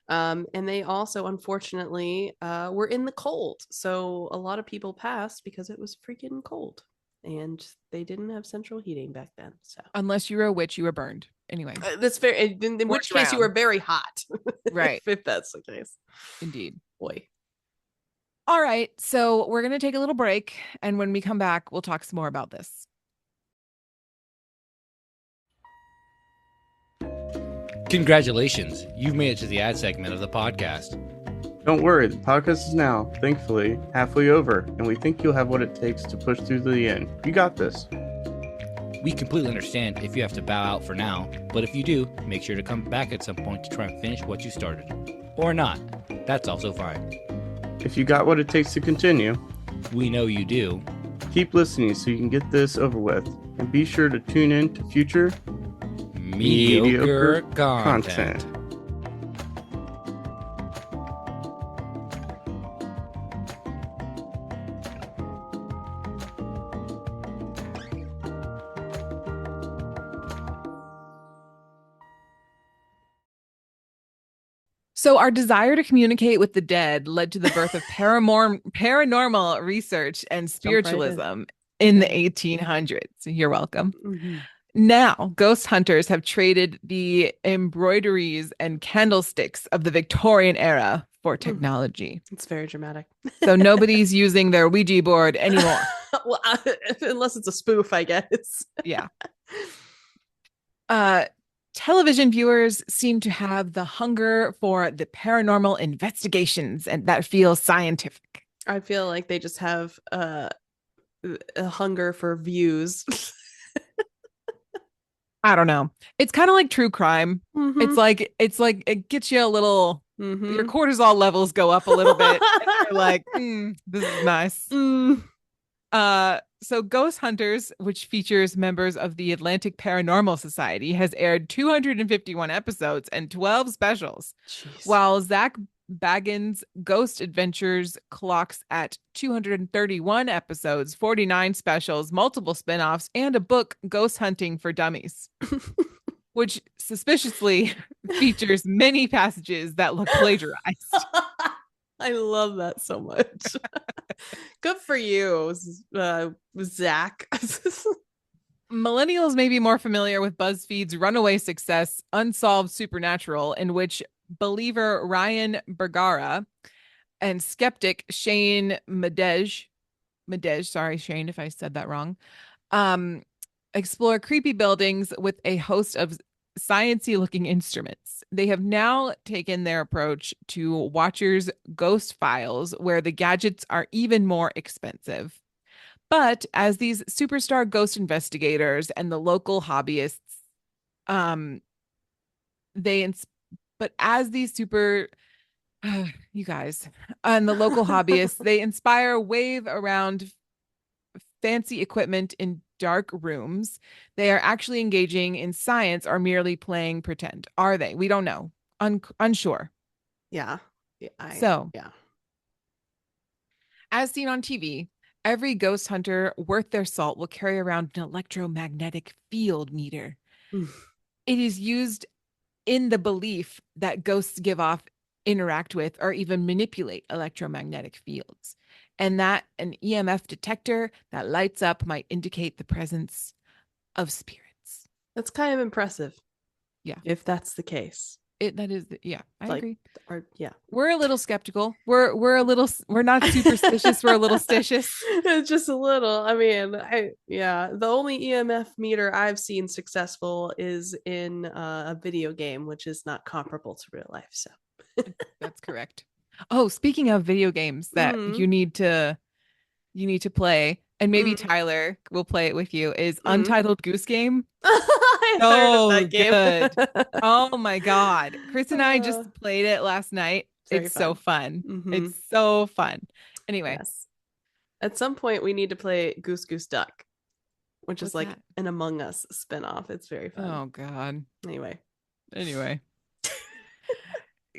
And they also, unfortunately, were in the cold. So a lot of people passed because it was freaking cold. And they didn't have central heating back then. So Unless you were a witch, you were burned. Anyway, that's fair. In or which case, you were drowned. very hot, Right. if that's the case. Indeed. Boy. All right. So we're going to take a little break. And when we come back, we'll talk some more about this. Congratulations, you've made it to the ad segment of the podcast. Don't worry, the podcast is now, thankfully, halfway over, and we think you'll have what it takes to push through to the end. You got this. We completely understand if you have to bow out for now, but if you do, make sure to come back at some point to try and finish what you started. Or not, that's also fine. If you got what it takes to continue, We know you do. keep listening so you can get this over with, and be sure to tune in to future Mediocre content. content. So, our desire to communicate with the dead led to the birth of paranormal research and Jump right in. spiritualism in the 1800s. You're welcome. Mm-hmm. Now, ghost hunters have traded the embroideries and candlesticks of the Victorian era for technology. It's very dramatic. So nobody's using their Ouija board anymore. Well, unless it's a spoof, I guess. Yeah. Television viewers seem to have the hunger for the paranormal investigations and that feels scientific. I feel like they just have a hunger for views. I don't know. It's kind of like true crime. Mhm. It's like it gets you a little Mhm. your cortisol levels go up a little bit. And you're like, this is nice. So Ghost Hunters, which features members of the Atlantic Paranormal Society, has aired 251 episodes and 12 specials, Jeez. while Zach Bagans' Ghost Adventures clocks at 231 episodes, 49 specials, multiple spin-offs, and a book, Ghost Hunting for Dummies, which suspiciously features many passages that look plagiarized. I love that so much. Good for you, Zach. Millennials may be more familiar with BuzzFeed's runaway success, Unsolved Supernatural, in which believer Ryan Bergara and skeptic Shane Madej, sorry, Shane, if I said that wrong, explore creepy buildings with a host of sciencey looking instruments. They have now taken their approach to Watcher's Ghost Files, where the gadgets are even more expensive. But as these superstar ghost investigators and the local hobbyists, you guys, and the local hobbyists, they inspire wave around fancy equipment in dark rooms. They are actually engaging in science or merely playing pretend. Are they? We don't know. Unsure. Yeah. Yeah. As seen on TV, every ghost hunter worth their salt will carry around an electromagnetic field meter. It is used in the belief that ghosts give off, interact with, or even manipulate electromagnetic fields, and that an EMF detector that lights up might indicate the presence of spirits. That's kind of impressive. Yeah. If that's the case. I agree. Yeah. We're a little skeptical. We're not superstitious. We're a little stitious. Just a little. I mean, the only EMF meter I've seen successful is in a video game, which is not comparable to real life. So that's correct. Oh, speaking of video games that you need to play, and maybe Tyler will play it with you, is Untitled Goose Game. So good. Oh my God. Chris and I just played it last night. It's so fun. It's so fun. Anyway. Yes. At some point we need to play Goose Goose Duck, which is like an Among Us spinoff. It's very fun. Oh God. Anyway.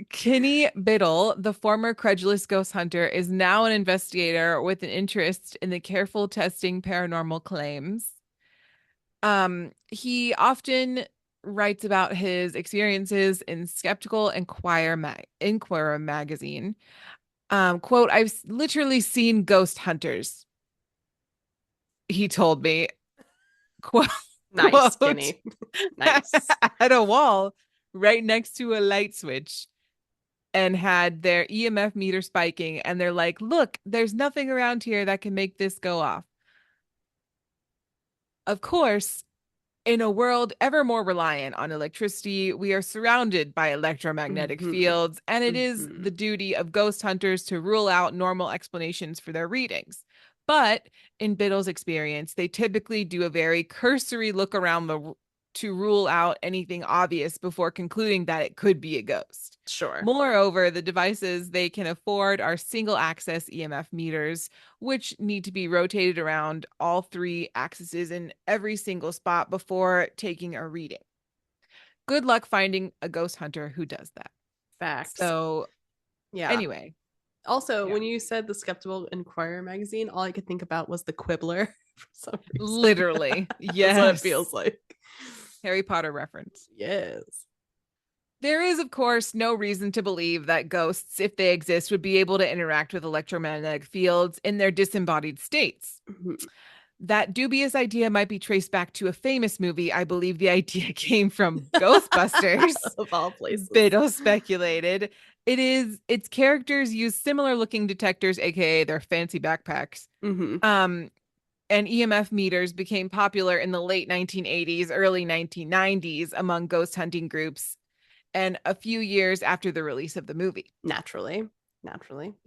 Kenny Biddle, the former credulous ghost hunter, is now an investigator with an interest in the careful testing paranormal claims. He often writes about his experiences in Skeptical Inquirer magazine. Quote, "I've literally seen ghost hunters," he told me. Quote, nice, Kenny. Nice. At a wall right next to a light switch, and had their EMF meter spiking, and they're like, "Look, there's nothing around here that can make this go off." Of course, in a world ever more reliant on electricity, we are surrounded by electromagnetic fields, and it is the duty of ghost hunters to rule out normal explanations for their readings. But in Biddle's experience, they typically do a very cursory look around to rule out anything obvious before concluding that it could be a ghost. Sure. Moreover, the devices they can afford are single axis EMF meters, which need to be rotated around all three axes in every single spot before taking a reading. Good luck finding a ghost hunter who does that. Facts. So, yeah. Anyway. Also, when you said the Skeptical Inquirer magazine, all I could think about was the Quibbler for some reason. Literally. Yes. That's what it feels like. Harry Potter reference. Yes. There is, of course, no reason to believe that ghosts, if they exist, would be able to interact with electromagnetic fields in their disembodied states. That dubious idea might be traced back to a famous movie. I believe the idea came from Ghostbusters. Of all places. Biddle speculated. Its characters use similar looking detectors, aka their fancy backpacks. Mm-hmm. And EMF meters became popular in the late 1980s, early 1990s among ghost hunting groups, and a few years after the release of the movie. Naturally.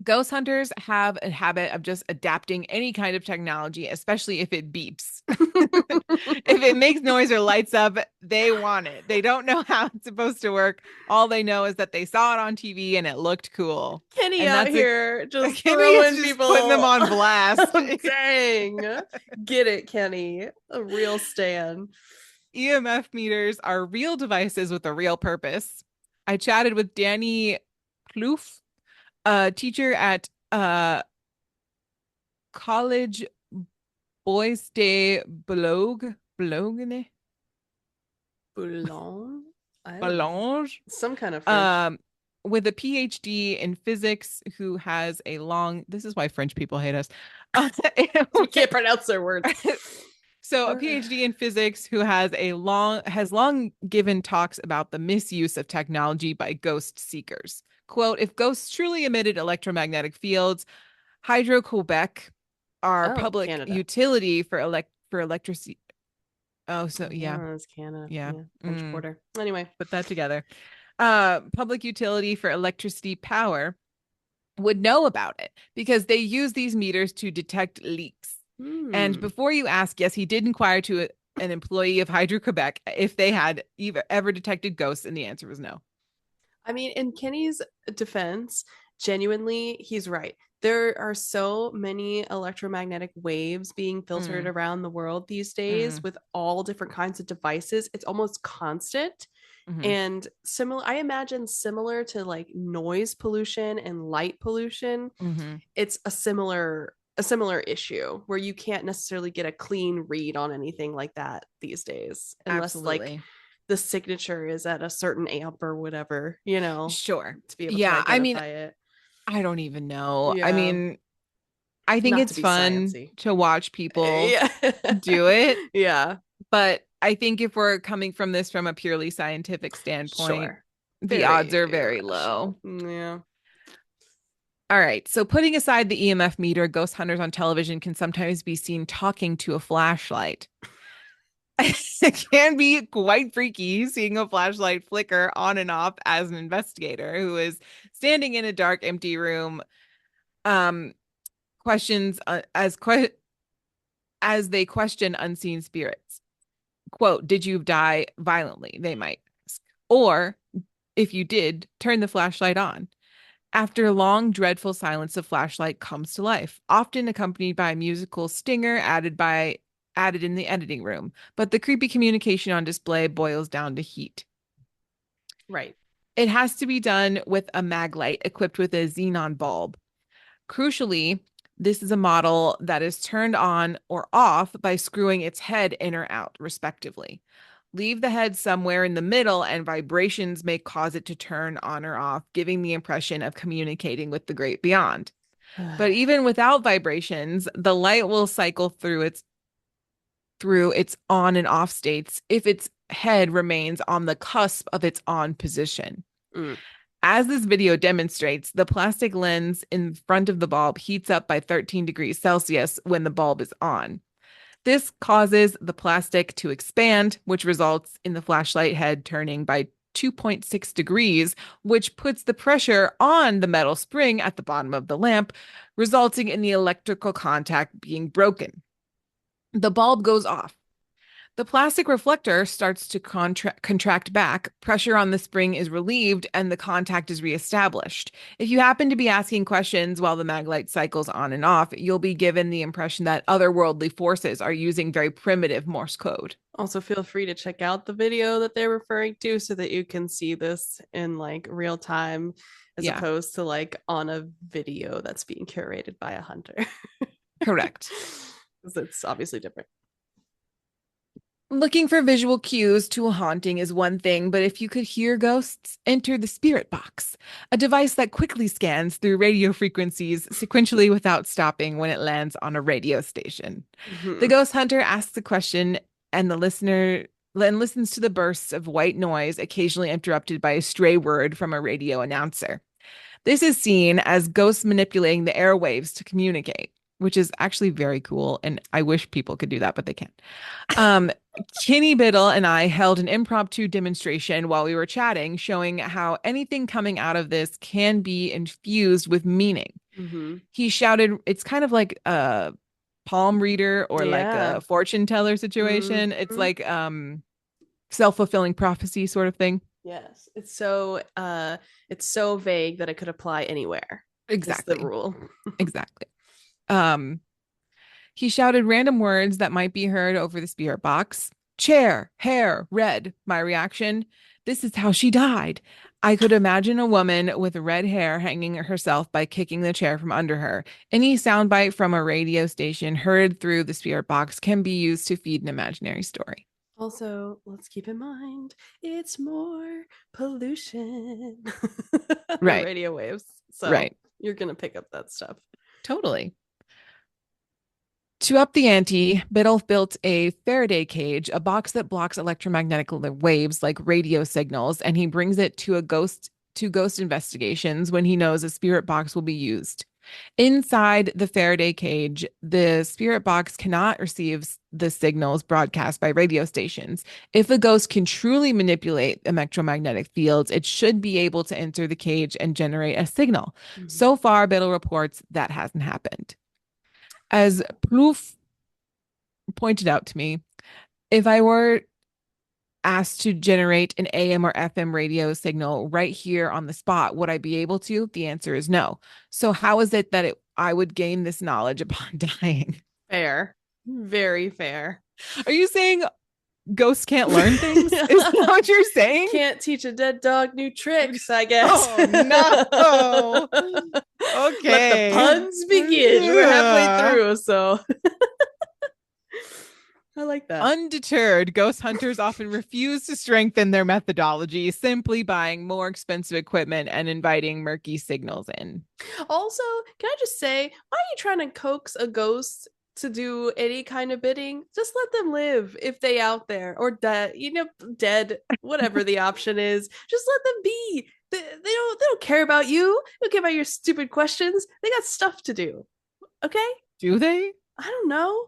Ghost hunters have a habit of just adapting any kind of technology, especially if it beeps. If it makes noise or lights up, they want it. They don't know how it's supposed to work. All they know is that they saw it on TV and it looked cool. Kenny And out that's here just Kenny is throwing just people, putting them on blast. Dang. Get it, Kenny. A real stan. EMF meters are real devices with a real purpose. I chatted with Danny Plouffe, a teacher at College Bois de Boulogne. Boulogne? Boulogne? Some kind of French. With a PhD in physics, who has a long, this is why French people hate us. We can't pronounce their words. So a PhD in physics who has long given talks about the misuse of technology by ghost seekers. Quote, if ghosts truly emitted electromagnetic fields, Hydro-Quebec, our public Canada. utility for electricity. Oh, so yeah. It's Canada. Yeah. French Quarter. Anyway, put that together. Public utility for electricity power would know about it because they use these meters to detect leaks. And before you ask, yes, he did inquire to an employee of Hydro-Quebec if they had ever detected ghosts, and the answer was no. I mean, in Kenny's defense, genuinely, he's right. There are so many electromagnetic waves being filtered around the world these days with all different kinds of devices. It's almost constant. And I imagine similar to like noise pollution and light pollution, it's a similar issue where you can't necessarily get a clean read on anything like that these days unless like the signature is at a certain amp or whatever, Sure, to be able to identify it. I don't even know. Yeah. I mean, I think it's fun to watch people do it. Yeah. But I think if we're coming from this from a purely scientific standpoint, the odds are very low. Yeah. All right. So putting aside the EMF meter, ghost hunters on television can sometimes be seen talking to a flashlight. It can be quite freaky seeing a flashlight flicker on and off as an investigator who is standing in a dark, empty room. Questions as they question unseen spirits. Quote, did you die violently? They might ask. Or if you did, turn the flashlight on. After long, dreadful silence, the flashlight comes to life, often accompanied by a musical stinger added in the editing room. But the creepy communication on display boils down to heat. Right. It has to be done with a mag light equipped with a xenon bulb. Crucially, this is a model that is turned on or off by screwing its head in or out, respectively. Leave the head somewhere in the middle and vibrations may cause it to turn on or off, giving the impression of communicating with the great beyond. But even without vibrations, the light will cycle through its on and off states if its head remains on the cusp of its on position. As this video demonstrates, the plastic lens in front of the bulb heats up by 13 degrees Celsius when the bulb is on. This causes the plastic to expand, which results in the flashlight head turning by 2.6 degrees, which puts the pressure on the metal spring at the bottom of the lamp, resulting in the electrical contact being broken. The bulb goes off. The plastic reflector starts to contract back, pressure on the spring is relieved, and the contact is reestablished. If you happen to be asking questions while the mag light cycles on and off, you'll be given the impression that otherworldly forces are using very primitive Morse code. Also, feel free to check out the video that they're referring to so that you can see this in like real time as opposed to like on a video that's being curated by a hunter. Correct. Because it's obviously different. Looking for visual cues to a haunting is one thing, but if you could hear ghosts, enter the spirit box, a device that quickly scans through radio frequencies sequentially without stopping when it lands on a radio station. The ghost hunter asks a question and the listener listens to the bursts of white noise, occasionally interrupted by a stray word from a radio announcer. This is seen as ghosts manipulating the airwaves to communicate, which is actually very cool. And I wish people could do that, but they can't. Um, Kinney Biddle and I held an impromptu demonstration while we were chatting, showing how anything coming out of this can be infused with meaning. Mm-hmm. He shouted, it's kind of like a palm reader or like Yeah. a fortune teller situation. It's Mhm. like self-fulfilling prophecy sort of thing. Yes. It's so vague that it could apply anywhere. Is the Exactly. rule. Exactly. Um, he shouted random words that might be heard over the spirit box. Chair, hair, red. My reaction, this is how she died. I could imagine a woman with red hair hanging herself by kicking the chair from under her. Any soundbite from a radio station heard through the spirit box can be used to feed an imaginary story. Also, let's keep in mind it's more pollution. Right. Radio waves. So Right. you're gonna pick up that stuff. Totally. To up the ante, Biddle built a Faraday cage, a box that blocks electromagnetic waves like radio signals, and he brings it to ghost investigations when he knows a spirit box will be used. Inside the Faraday cage, the spirit box cannot receive the signals broadcast by radio stations. If a ghost can truly manipulate electromagnetic fields, it should be able to enter the cage and generate a signal. Mm-hmm. So far, Biddle reports that hasn't happened. As Plouffe pointed out to me, if I were asked to generate an AM or FM radio signal right here on the spot, would I be able to? The answer is no. So how is it that I would gain this knowledge upon dying? Fair. Very fair. Are you saying ghosts can't learn things? Is that what you're saying? Can't teach a dead dog new tricks, I guess. Oh, no. Okay. Let the puns begin. We're halfway through, so I like that. Undeterred, ghost hunters often refuse to strengthen their methodology, simply buying more expensive equipment and inviting murky signals in. Also, can I just say, why are you trying to coax a ghost to do any kind of bidding? Just let them live if they out there, or dead, whatever the option is. Just let them be. They don't care about you. They don't care about your stupid questions. They got stuff to do. Okay? Do they? I don't know.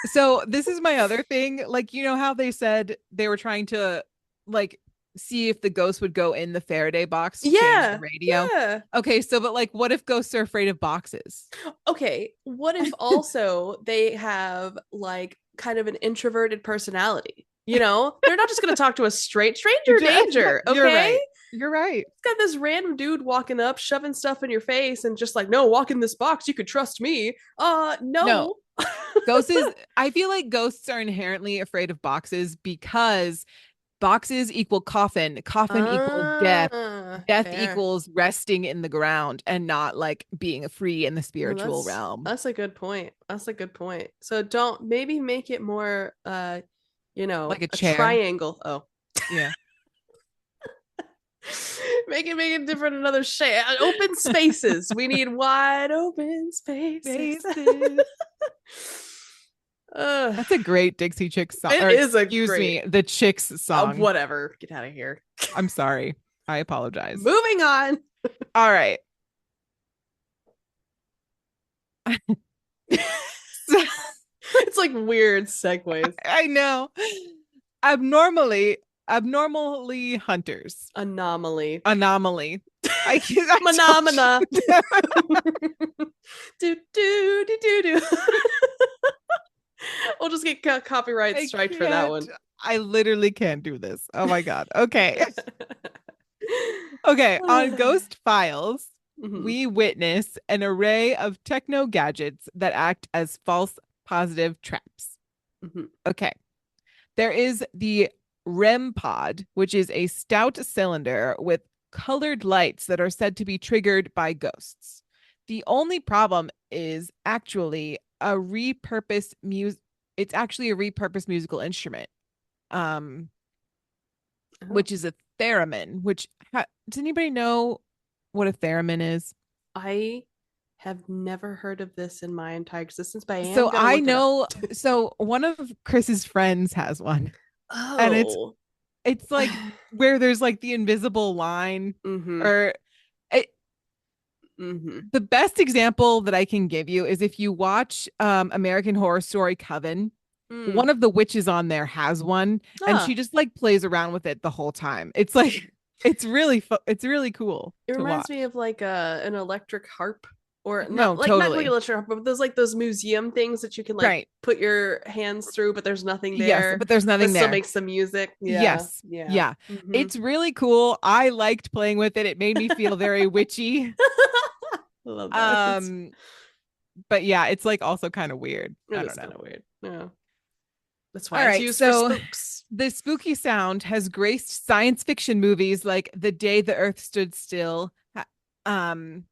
So this is my other thing. Like, you know how they said they were trying to like see if the ghost would go in the Faraday box to change the radio? Yeah. Okay, so but like what if ghosts are afraid of boxes? Okay, what if also they have like kind of an introverted personality? You know, they're not just going to talk to a stranger danger. Okay. You're right. It's got this random dude walking up, shoving stuff in your face, and just like, no, walk in this box. You could trust me. No. Ghosts I feel like ghosts are inherently afraid of boxes because boxes equal coffin equals death fair. equals resting in the ground and not like being free in the spiritual realm. That's a good point. So don't maybe make it more like a triangle. Oh yeah. make it different, another shape. Open spaces. We need wide open spaces. That's a great Dixie Chicks song. The Chicks song. Whatever. Get out of here. I'm sorry. I apologize. Moving on. All right. It's like weird segues. I know. Abnormally hunters. Anomaly. Phenomena. do. We'll just get copyright strike for that one. I literally can't do this. Oh my god. Okay. Okay. On Ghost Files, we witness an array of techno gadgets that act as false positive traps. Okay. There is the REM pod, which is a stout cylinder with colored lights that are said to be triggered by ghosts. The only problem is actually it's actually a repurposed musical instrument, which is a theremin. Does anybody know what a theremin is? I have never heard of this in my entire existence, but so I know. So one of Chris's friends has one. Oh, and it's like where there's like the invisible line, or Mm-hmm. The best example that I can give you is if you watch American Horror Story Coven, one of the witches on there has one, and she just like plays around with it the whole time. It's like it's really cool It to reminds watch. me of like an electric harp, or No, not like totally. electric harp, but there's like those museum things that you can like Right. put your hands through, but there's nothing Yes, there, but there's but nothing still there. makes the music. Yeah, Yes. yeah. Yeah. Mm-hmm. It's really cool. I liked playing with it. It made me feel very witchy. I love that. But yeah, it's like also kind of weird. It I is don't know. kind of weird. Yeah, that's All why it's right, used for so spooks. the spooky sound has graced science fiction movies like The Day the Earth Stood Still. Um,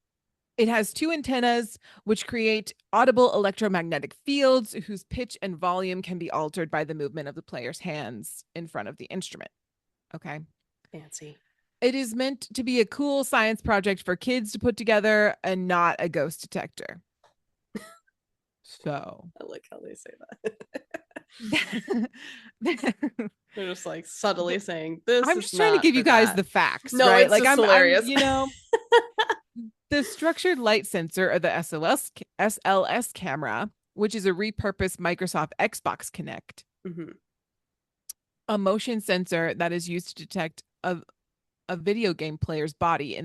it has two antennas which create audible electromagnetic fields whose pitch and volume can be altered by the movement of the player's hands in front of the instrument. Okay. Fancy. It is meant to be a cool science project for kids to put together and not a ghost detector. So I like how they say that. They're just like subtly saying this I'm is just trying to not give for you guys that. the facts, No, right? it's Like just hilarious. The structured light sensor or the SLS camera, which is a repurposed Microsoft Xbox Kinect, Mm-hmm. a motion sensor that is used to detect a video game player's body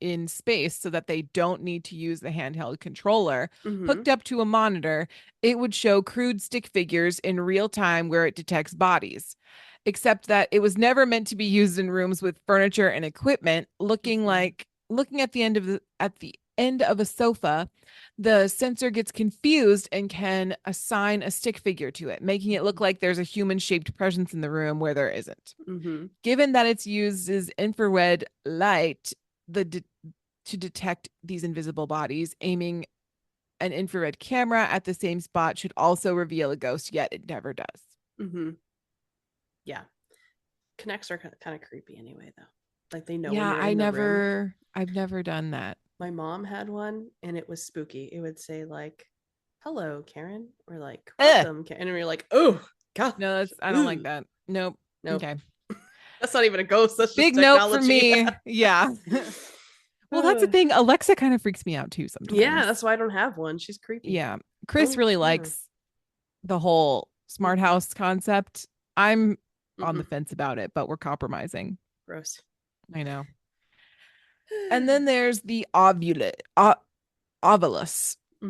in space so that they don't need to use the handheld controller. Mm-hmm. Hooked up to a monitor, it would show crude stick figures in real time where it detects bodies. Except that it was never meant to be used in rooms with furniture and equipment. Looking at the end of a sofa, the sensor gets confused and can assign a stick figure to it, making it look like there's a human-shaped presence in the room where there isn't. Mm-hmm. Given that it uses infrared light to detect these invisible bodies, aiming an infrared camera at the same spot should also reveal a ghost, yet it never does. Mm-hmm. Yeah. Connects are kind of creepy anyway, though. Like they know when Yeah, you're in the room. I've never done that. My mom had one and it was spooky. It would say like, "Hello, Karen," or like, "Welcome, Karen," and we're like, "Oh God, No, I don't like that. Nope. Nope. Okay. That's not even a ghost. That's just Big note for technology." me. Yeah. Well, that's the thing. Alexa kind of freaks me out too sometimes. Yeah, that's why I don't have one. She's creepy. Yeah. Chris really likes the whole smart house concept. I'm on the fence about it, but we're compromising. Gross. I know. And then there's the Ovilus,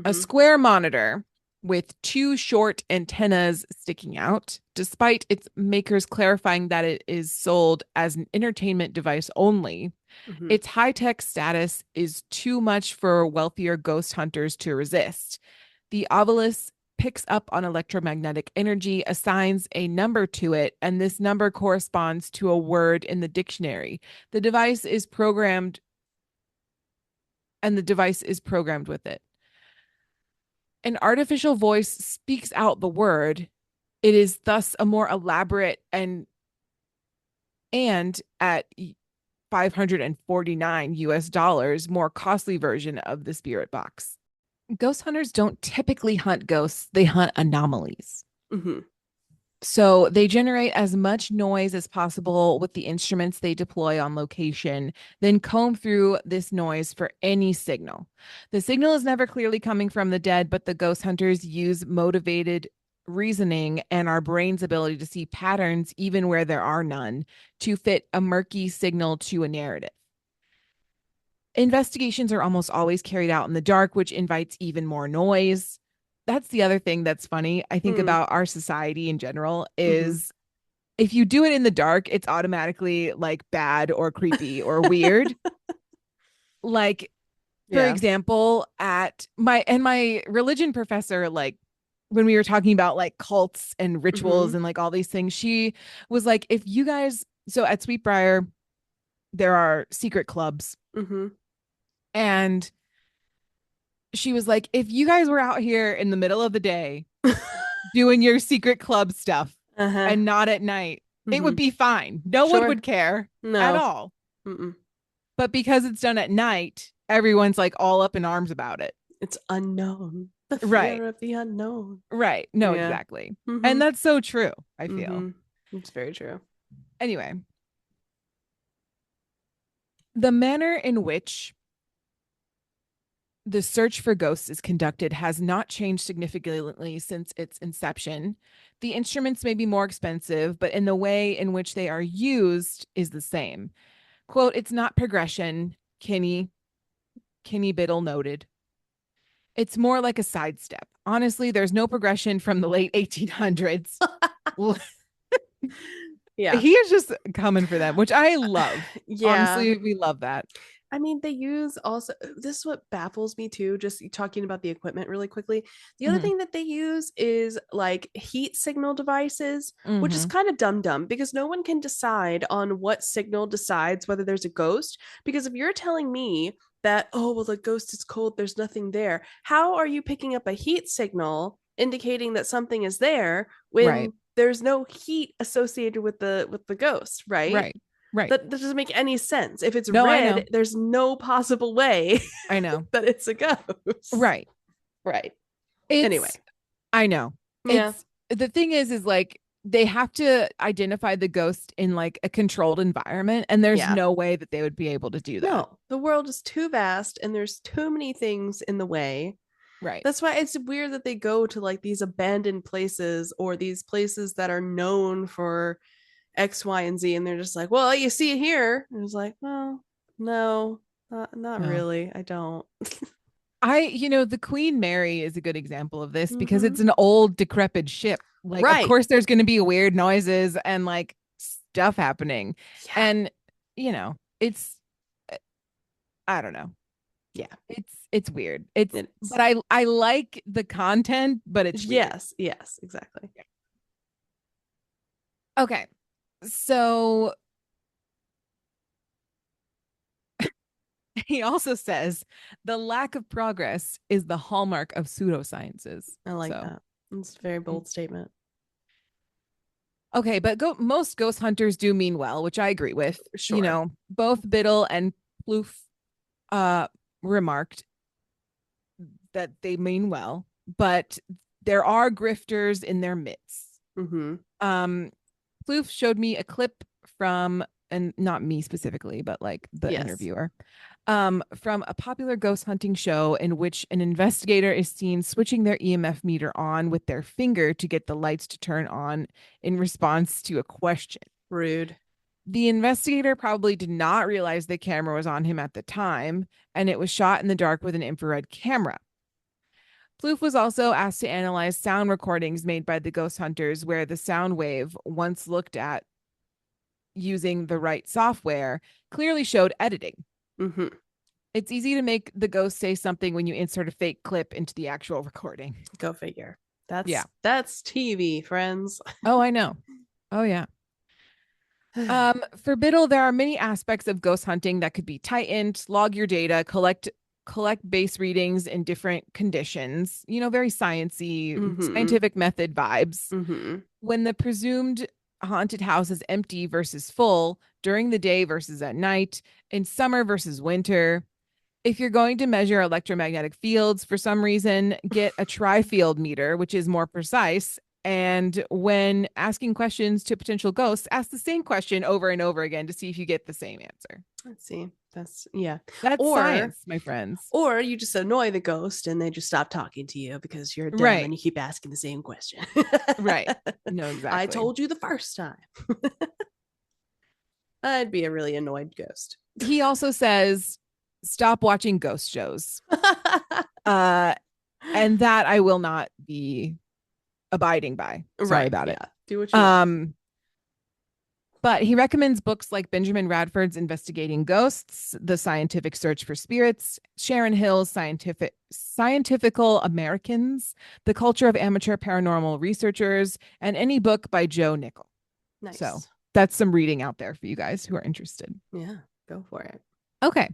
a square monitor with two short antennas sticking out, despite its makers clarifying that it is sold as an entertainment device only. Its high-tech status is too much for wealthier ghost hunters to resist. The Ovilus picks up on electromagnetic energy, assigns a number to it, and this number corresponds to a word in the dictionary. The device is programmed with it. An artificial voice speaks out the word. It is thus a more elaborate and at $549 more costly version of the spirit box. Ghost hunters don't typically hunt ghosts, they hunt anomalies. So they generate as much noise as possible with the instruments they deploy on location, then comb through this noise for any signal. The signal is never clearly coming from the dead, but the ghost hunters use motivated reasoning and our brain's ability to see patterns even where there are none to fit a murky signal to a narrative. Investigations are almost always carried out in the dark, which invites even more noise. That's the other thing that's funny, I think, about our society in general is if you do it in the dark, it's automatically like bad or creepy or weird. Like, for example, at my religion professor, like when we were talking about like cults and rituals and like all these things, she was like, if you guys, so at Sweetbriar, there are secret clubs. And she was like, if you guys were out here in the middle of the day doing your secret club stuff and not at night, it would be fine. No one would care at all. But because it's done at night, everyone's like all up in arms about it. It's unknown. The fear of the unknown. Right. No, exactly. And that's so true, I feel. It's very true. Anyway, the manner in which the search for ghosts is conducted has not changed significantly since its inception. The instruments may be more expensive, but in the way in which they are used is the same. Quote, it's not progression, Kinney Biddle noted. It's more like a sidestep. Honestly, there's no progression from the late 1800s. Yeah. He is just coming for them, which I love. Yeah. Honestly, we love that. I mean, they use also, this is what baffles me too, just talking about the equipment really quickly. The other thing that they use is like heat signal devices, which is kind of dumb because no one can decide on what signal decides whether there's a ghost. Because if you're telling me that, oh, well, the ghost is cold, there's nothing there, how are you picking up a heat signal indicating that something is there when there's no heat associated with the ghost, right? Right. That doesn't make any sense. If it's No, red, there's no possible way I know that it's a ghost. Right. Anyway. I know. Yeah. The thing is like they have to identify the ghost in like a controlled environment, and there's no way that they would be able to do that. No, the world is too vast and there's too many things in the way. Right. That's why it's weird that they go to like these abandoned places or these places that are known for X, Y, and Z, and they're just like, well, you see it here. And it's like, well, no, not really. I don't. The Queen Mary is a good example of this because it's an old decrepit ship. Like, of course, there's going to be weird noises and like stuff happening, and it's, I don't know. Yeah, it's weird. But I like the content, but it's weird. Yes, exactly. Okay. So he also says the lack of progress is the hallmark of pseudosciences. I like that. It's a very bold statement. Okay, but most ghost hunters do mean well, which I agree with. Sure. Both Biddle and Plouffe remarked that they mean well, but there are grifters in their midst. Plouffe showed me a clip from, and not me specifically, but like the interviewer, from a popular ghost hunting show in which an investigator is seen switching their EMF meter on with their finger to get the lights to turn on in response to a question. Rude. The investigator probably did not realize the camera was on him at the time, and it was shot in the dark with an infrared camera. Plouffe was also asked to analyze sound recordings made by the ghost hunters where the sound wave, once looked at using the right software, clearly showed editing. It's easy to make the ghost say something when you insert a fake clip into the actual recording. Go figure. That's TV, friends. Oh, I know. Oh, yeah. For Biddle, there are many aspects of ghost hunting that could be tightened, log your data, collect base readings in different conditions, very sciencey, scientific method vibes. When the presumed haunted house is empty versus full, during the day versus at night, in summer versus winter. If you're going to measure electromagnetic fields for some reason, get a tri-field meter, which is more precise. And when asking questions to potential ghosts, ask the same question over and over again to see if you get the same answer. Let's see. That's science, my friends. Or you just annoy the ghost and they just stop talking to you because you're dumb and you keep asking the same question. Right. No, exactly. I told you the first time. I'd be a really annoyed ghost. He also says, stop watching ghost shows. And that I will not be abiding by. Sorry about it. Do what you want. But he recommends books like Benjamin Radford's Investigating Ghosts, The Scientific Search for Spirits, Sharon Hill's Scientifical Americans, The Culture of Amateur Paranormal Researchers, and any book by Joe Nickell. Nice. So that's some reading out there for you guys who are interested. Yeah, go for it. Okay.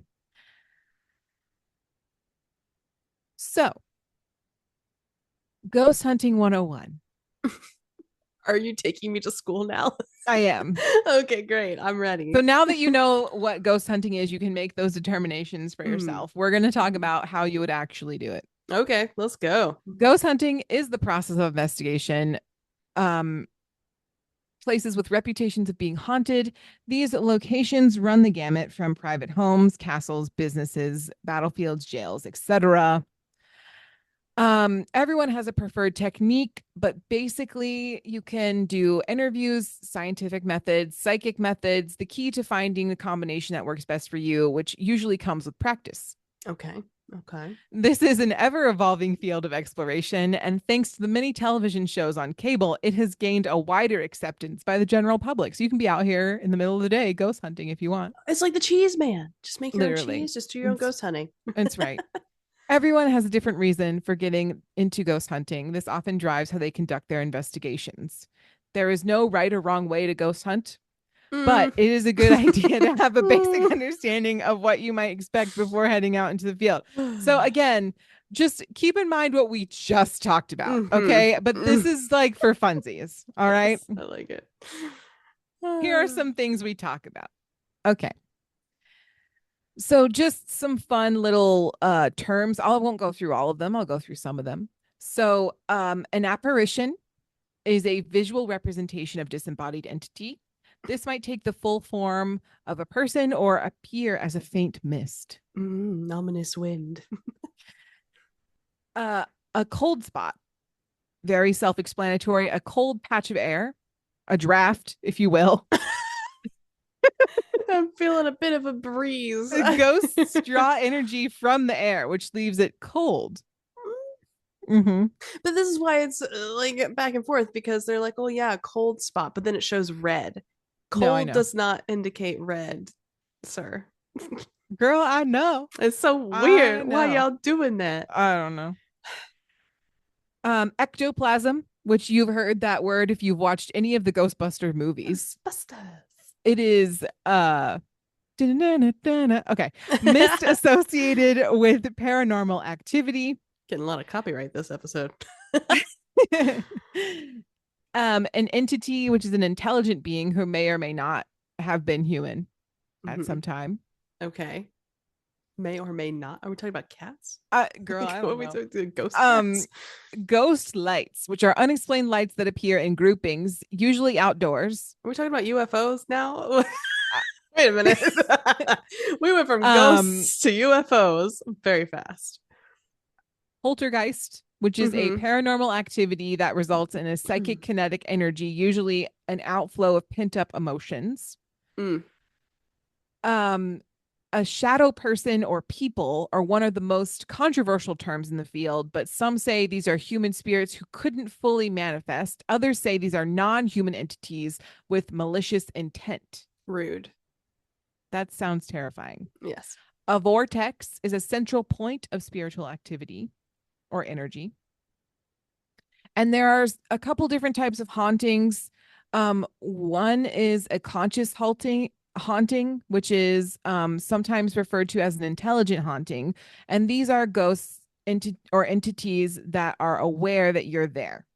So, Ghost Hunting 101. Are you taking me to school now? I am. Okay, great. I'm ready. So now that you know what ghost hunting is, you can make those determinations for yourself. We're going to talk about how you would actually do it. Okay, let's go. Ghost hunting is the process of investigation places with reputations of being haunted. These locations run the gamut from private homes, castles, businesses, battlefields, jails, etc. Everyone has a preferred technique, but basically you can do interviews, scientific methods, psychic methods, the key to finding the combination that works best for you, which usually comes with practice. Okay. Okay. This is an ever-evolving field of exploration, and thanks to the many television shows on cable, it has gained a wider acceptance by the general public. So you can be out here in the middle of the day ghost hunting if you want. It's like the cheese man. Just make your own Literally. cheese. Just do your own ghost hunting. That's right. Everyone has a different reason for getting into ghost hunting. This often drives how they conduct their investigations. There is no right or wrong way to ghost hunt, but it is a good idea to have a basic understanding of what you might expect before heading out into the field. So again, just keep in mind what we just talked about, okay? But this is like for funsies, all right? I like it. Here are some things we talk about. Okay. So just some fun little terms. I won't go through all of them. I'll go through some of them. So an apparition is a visual representation of disembodied entity. This might take the full form of a person or appear as a faint mist. Ominous wind. A cold spot, very self-explanatory. A cold patch of air, a draft, if you will. I'm feeling a bit of a breeze. The ghosts draw energy from the air, which leaves it cold. But this is why it's like back and forth, because they're like, oh yeah, cold spot, but then it shows red. Cold does not indicate red, sir. Girl, I know. It's so weird. Why y'all doing that? I don't know. Ectoplasm, which you've heard that word if you've watched any of the Ghostbuster movies. Ghostbusters. It is okay. Mist associated with paranormal activity. Getting a lot of copyright this episode. An entity, which is an intelligent being who may or may not have been human at some time. Okay. May or may not. Are we talking about cats? Girl, I don't know. We talking ghost cats? Ghost lights, which are unexplained lights that appear in groupings, usually outdoors. Are we talking about UFOs now? Wait a minute. We went from ghosts to UFOs very fast. Poltergeist, which is a paranormal activity that results in a psychic kinetic energy, usually an outflow of pent-up emotions. A shadow person or people are one of the most controversial terms in the field, but some say these are human spirits who couldn't fully manifest. Others say these are non-human entities with malicious intent. Rude. That sounds terrifying. Yes. A vortex is a central point of spiritual activity or energy. And there are a couple different types of hauntings. One is a conscious haunting, which is sometimes referred to as an intelligent haunting. And these are ghosts or entities that are aware that you're there.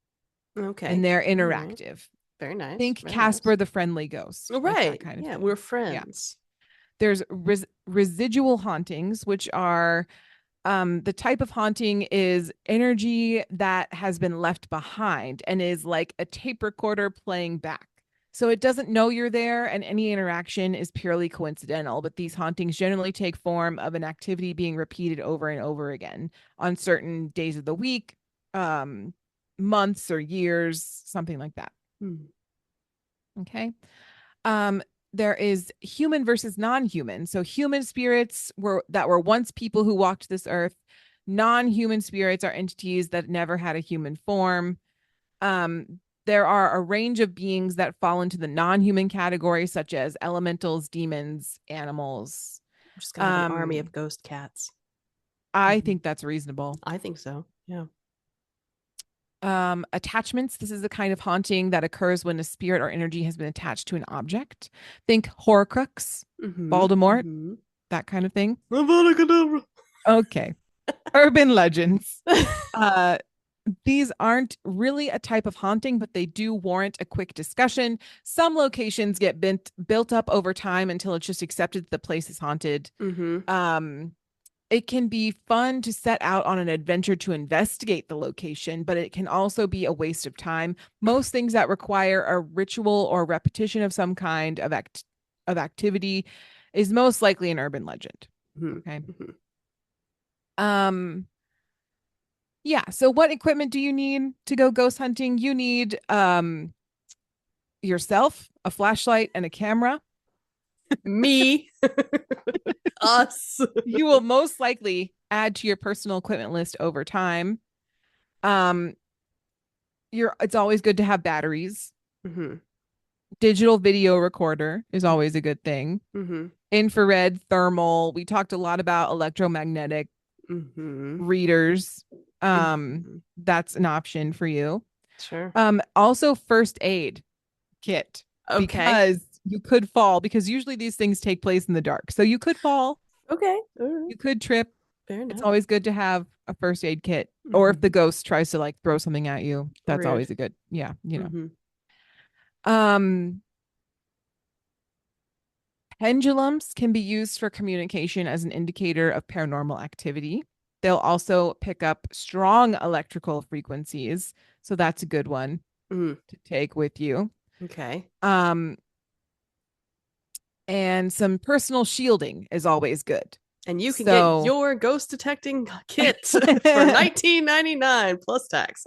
Okay. And they're interactive. Right. Very nice. Think Very Casper nice. the Friendly Ghost. Oh, right. Like kind of yeah, thing. We're friends. Yeah. There's residual hauntings, which are the type of haunting is energy that has been left behind and is like a tape recorder playing back. So it doesn't know you're there, and any interaction is purely coincidental. But these hauntings generally take form of an activity being repeated over and over again on certain days of the week, months or years, something like that. Okay. There is human versus non-human. So human spirits were once people who walked this earth. Non-human spirits are entities that never had a human form. There are a range of beings that fall into the non-human category, such as elementals, demons, animals. Just kind of an army of ghost cats. I think that's reasonable. I think so. Yeah. Attachments. This is the kind of haunting that occurs when a spirit or energy has been attached to an object. Think Horcrux, Voldemort, that kind of thing. Okay. Urban legends. These aren't really a type of haunting, but they do warrant a quick discussion. Some locations get built up over time until it's just accepted that the place is haunted. It can be fun to set out on an adventure to investigate the location, but it can also be a waste of time. Most things that require a ritual or repetition of some kind of activity is most likely an urban legend. Okay. Yeah. So what equipment do you need to go ghost hunting? You need yourself, a flashlight, and a camera. Me. Us. You will most likely add to your personal equipment list over time. It's always good to have batteries. Digital video recorder is always a good thing. Infrared, thermal. We talked a lot about electromagnetic readers. That's an option for you. Sure. Also first aid kit. Okay. Because you could fall, because usually these things take place in the dark. So you could fall. Okay. You could trip. Fair enough. It's always good to have a first aid kit. Or if the ghost tries to like throw something at you, that's always a good, you know. Pendulums can be used for communication as an indicator of paranormal activity. They'll also pick up strong electrical frequencies. So that's a good one to take with you. Okay. And some personal shielding is always good. And you can get your ghost detecting kit for $19.99 plus tax.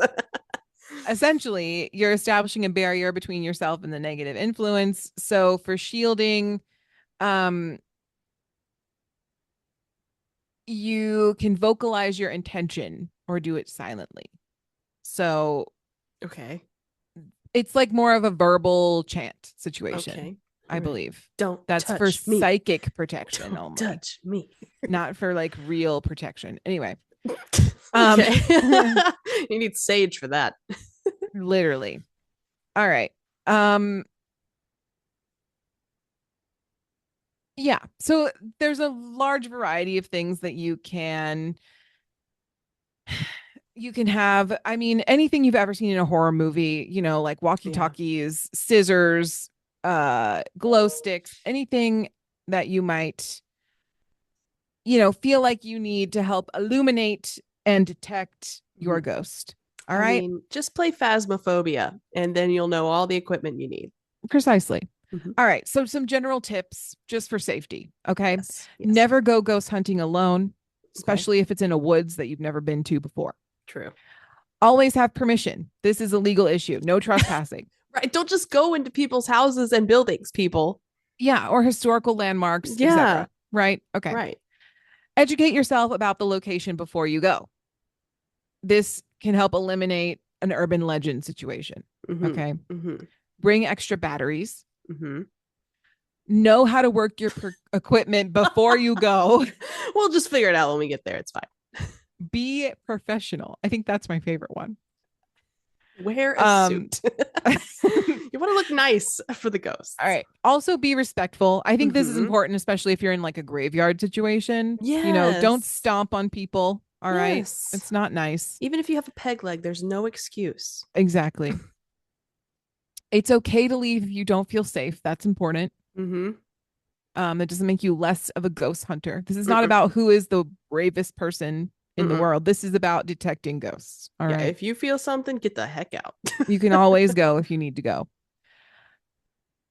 Essentially, you're establishing a barrier between yourself and the negative influence. So for shielding, you can vocalize your intention or do it silently. So, okay. It's like more of a verbal chant situation. Okay. I believe. That's for me. Psychic protection. Don't only. touch me. Not for like real protection. Anyway. Okay. You need sage for that. Literally. All right. Yeah. So there's a large variety of things that you can have. I mean, anything you've ever seen in a horror movie, you know, like walkie-talkies, scissors, glow sticks, anything that you might, you know, feel like you need to help illuminate and detect your ghost. All right. I mean, just play Phasmophobia and then you'll know all the equipment you need. Precisely. All right. So some general tips just for safety. Okay. Yes. Never go ghost hunting alone, especially if it's in a woods that you've never been to before. True. Always have permission. This is a legal issue. No trespassing. Right. Don't just go into people's houses and buildings, people. Yeah. Or historical landmarks, etc. Right. Okay. Right. Educate yourself about the location before you go. This can help eliminate an urban legend situation. Okay. Bring extra batteries. Know how to work your equipment before you go. We'll just figure it out when we get there. It's fine. Be professional. I think that's my favorite one. Wear a suit. You want to look nice for the ghosts. All right. Also be respectful. I think this is important, especially if you're in like a graveyard situation. Yes. You know, don't stomp on people. All right. It's not nice. Even if you have a peg leg, there's no excuse. Exactly. It's okay to leave if you don't feel safe. That's important. It doesn't make you less of a ghost hunter. This is not about who is the bravest person in the world. This is about detecting ghosts. All right. If you feel something, get the heck out. You can always go if you need to go.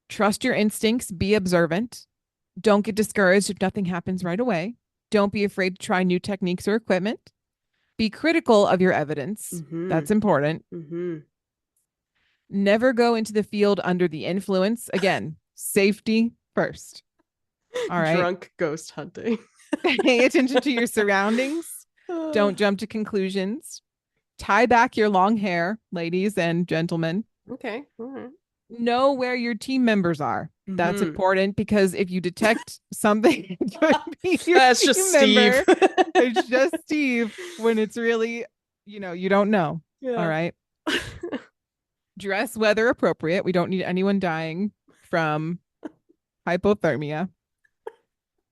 Trust your instincts. Be observant. Don't get discouraged if nothing happens right away. Don't be afraid to try new techniques or equipment. Be critical of your evidence. That's important. Never go into the field under the influence. Again, safety first. All right. Drunk ghost hunting. Pay attention to your surroundings. Don't jump to conclusions. Tie back your long hair, ladies and gentlemen. Okay. All right. Know where your team members are. That's important because if you detect something, that's just Steve. It's just Steve when it's really, you know, you don't know. Yeah. All right. Dress weather appropriate. We don't need anyone dying from hypothermia.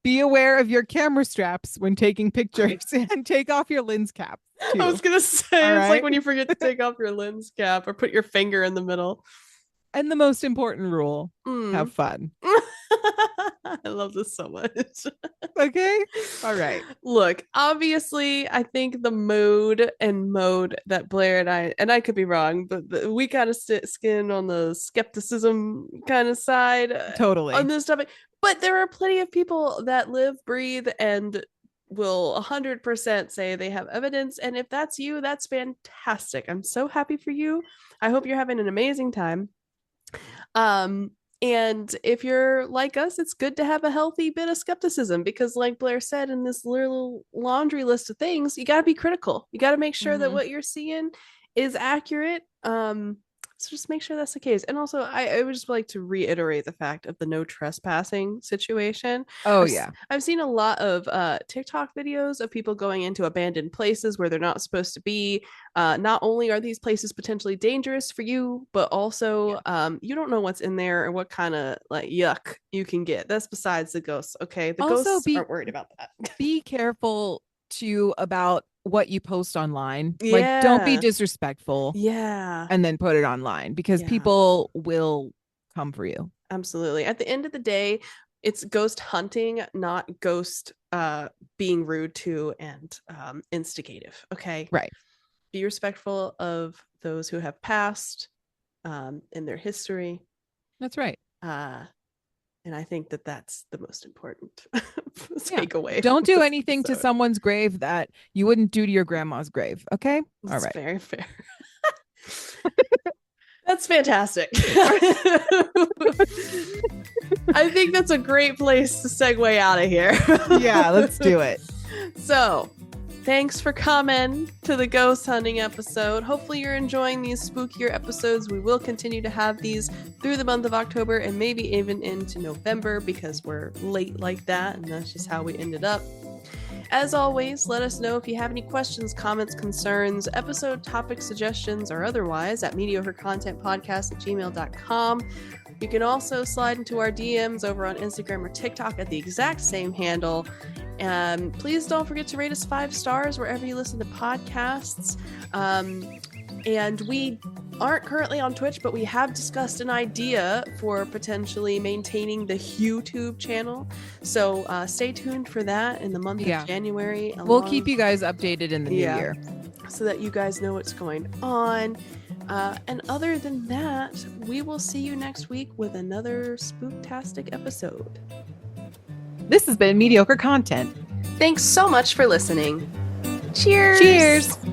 Be aware of your camera straps when taking pictures and take off your lens cap. Too. I was going to say, it's like when you forget to take off your lens cap or put your finger in the middle. And the most important rule, have fun. I love this so much. Okay. All right. Look, obviously, I think the mode that Blair and I could be wrong, but we kind of skin on the skepticism kind of side Totally. on this topic. But there are plenty of people that live, breathe, and will 100% say they have evidence. And if that's you, that's fantastic. I'm so happy for you. I hope you're having an amazing time. And if you're like us, it's good to have a healthy bit of skepticism because, like Blair said, in this little laundry list of things, you got to be critical. You got to make sure that what you're seeing is accurate. So just make sure that's the case. And also, I would just like to reiterate the fact of the no trespassing situation. Oh, yeah. I've seen a lot of TikTok videos of people going into abandoned places where they're not supposed to be. Not only are these places potentially dangerous for you, but also you don't know what's in there or what kind of like yuck you can get. That's besides the ghosts. Okay. The Also, ghosts aren't worried about that. Be careful too about what you post online. Yeah. Like, don't be disrespectful. Yeah. And then put it online because people will come for you. Absolutely. At the end of the day, it's ghost hunting, not ghost being rude to and instigative. Okay. Right. Be respectful of those who have passed in their history. That's right. And I think that that's the most important takeaway. Don't do anything to someone's grave that you wouldn't do to your grandma's grave. Okay. That's all right. Very fair. That's fantastic. I think that's a great place to segue out of here. Yeah, let's do it. So, thanks for coming to the ghost hunting episode. Hopefully you're enjoying these spookier episodes. We will continue to have these through the month of October and maybe even into November because we're late like that and that's just how we ended up. As always, let us know if you have any questions, comments, concerns, episode topic suggestions, or otherwise at mediocrecontentpodcast@gmail.com. You can also slide into our DMs over on Instagram or TikTok at the exact same handle. And please don't forget to rate us 5 stars wherever you listen to podcasts. And we aren't currently on Twitch, but we have discussed an idea for potentially maintaining the YouTube channel. So stay tuned for that in the month of January. We'll keep you guys updated in the new year. So that you guys know what's going on. And other than that, we will see you next week with another spooktastic episode. This has been Mediocre Content. Thanks so much for listening. Cheers! Cheers!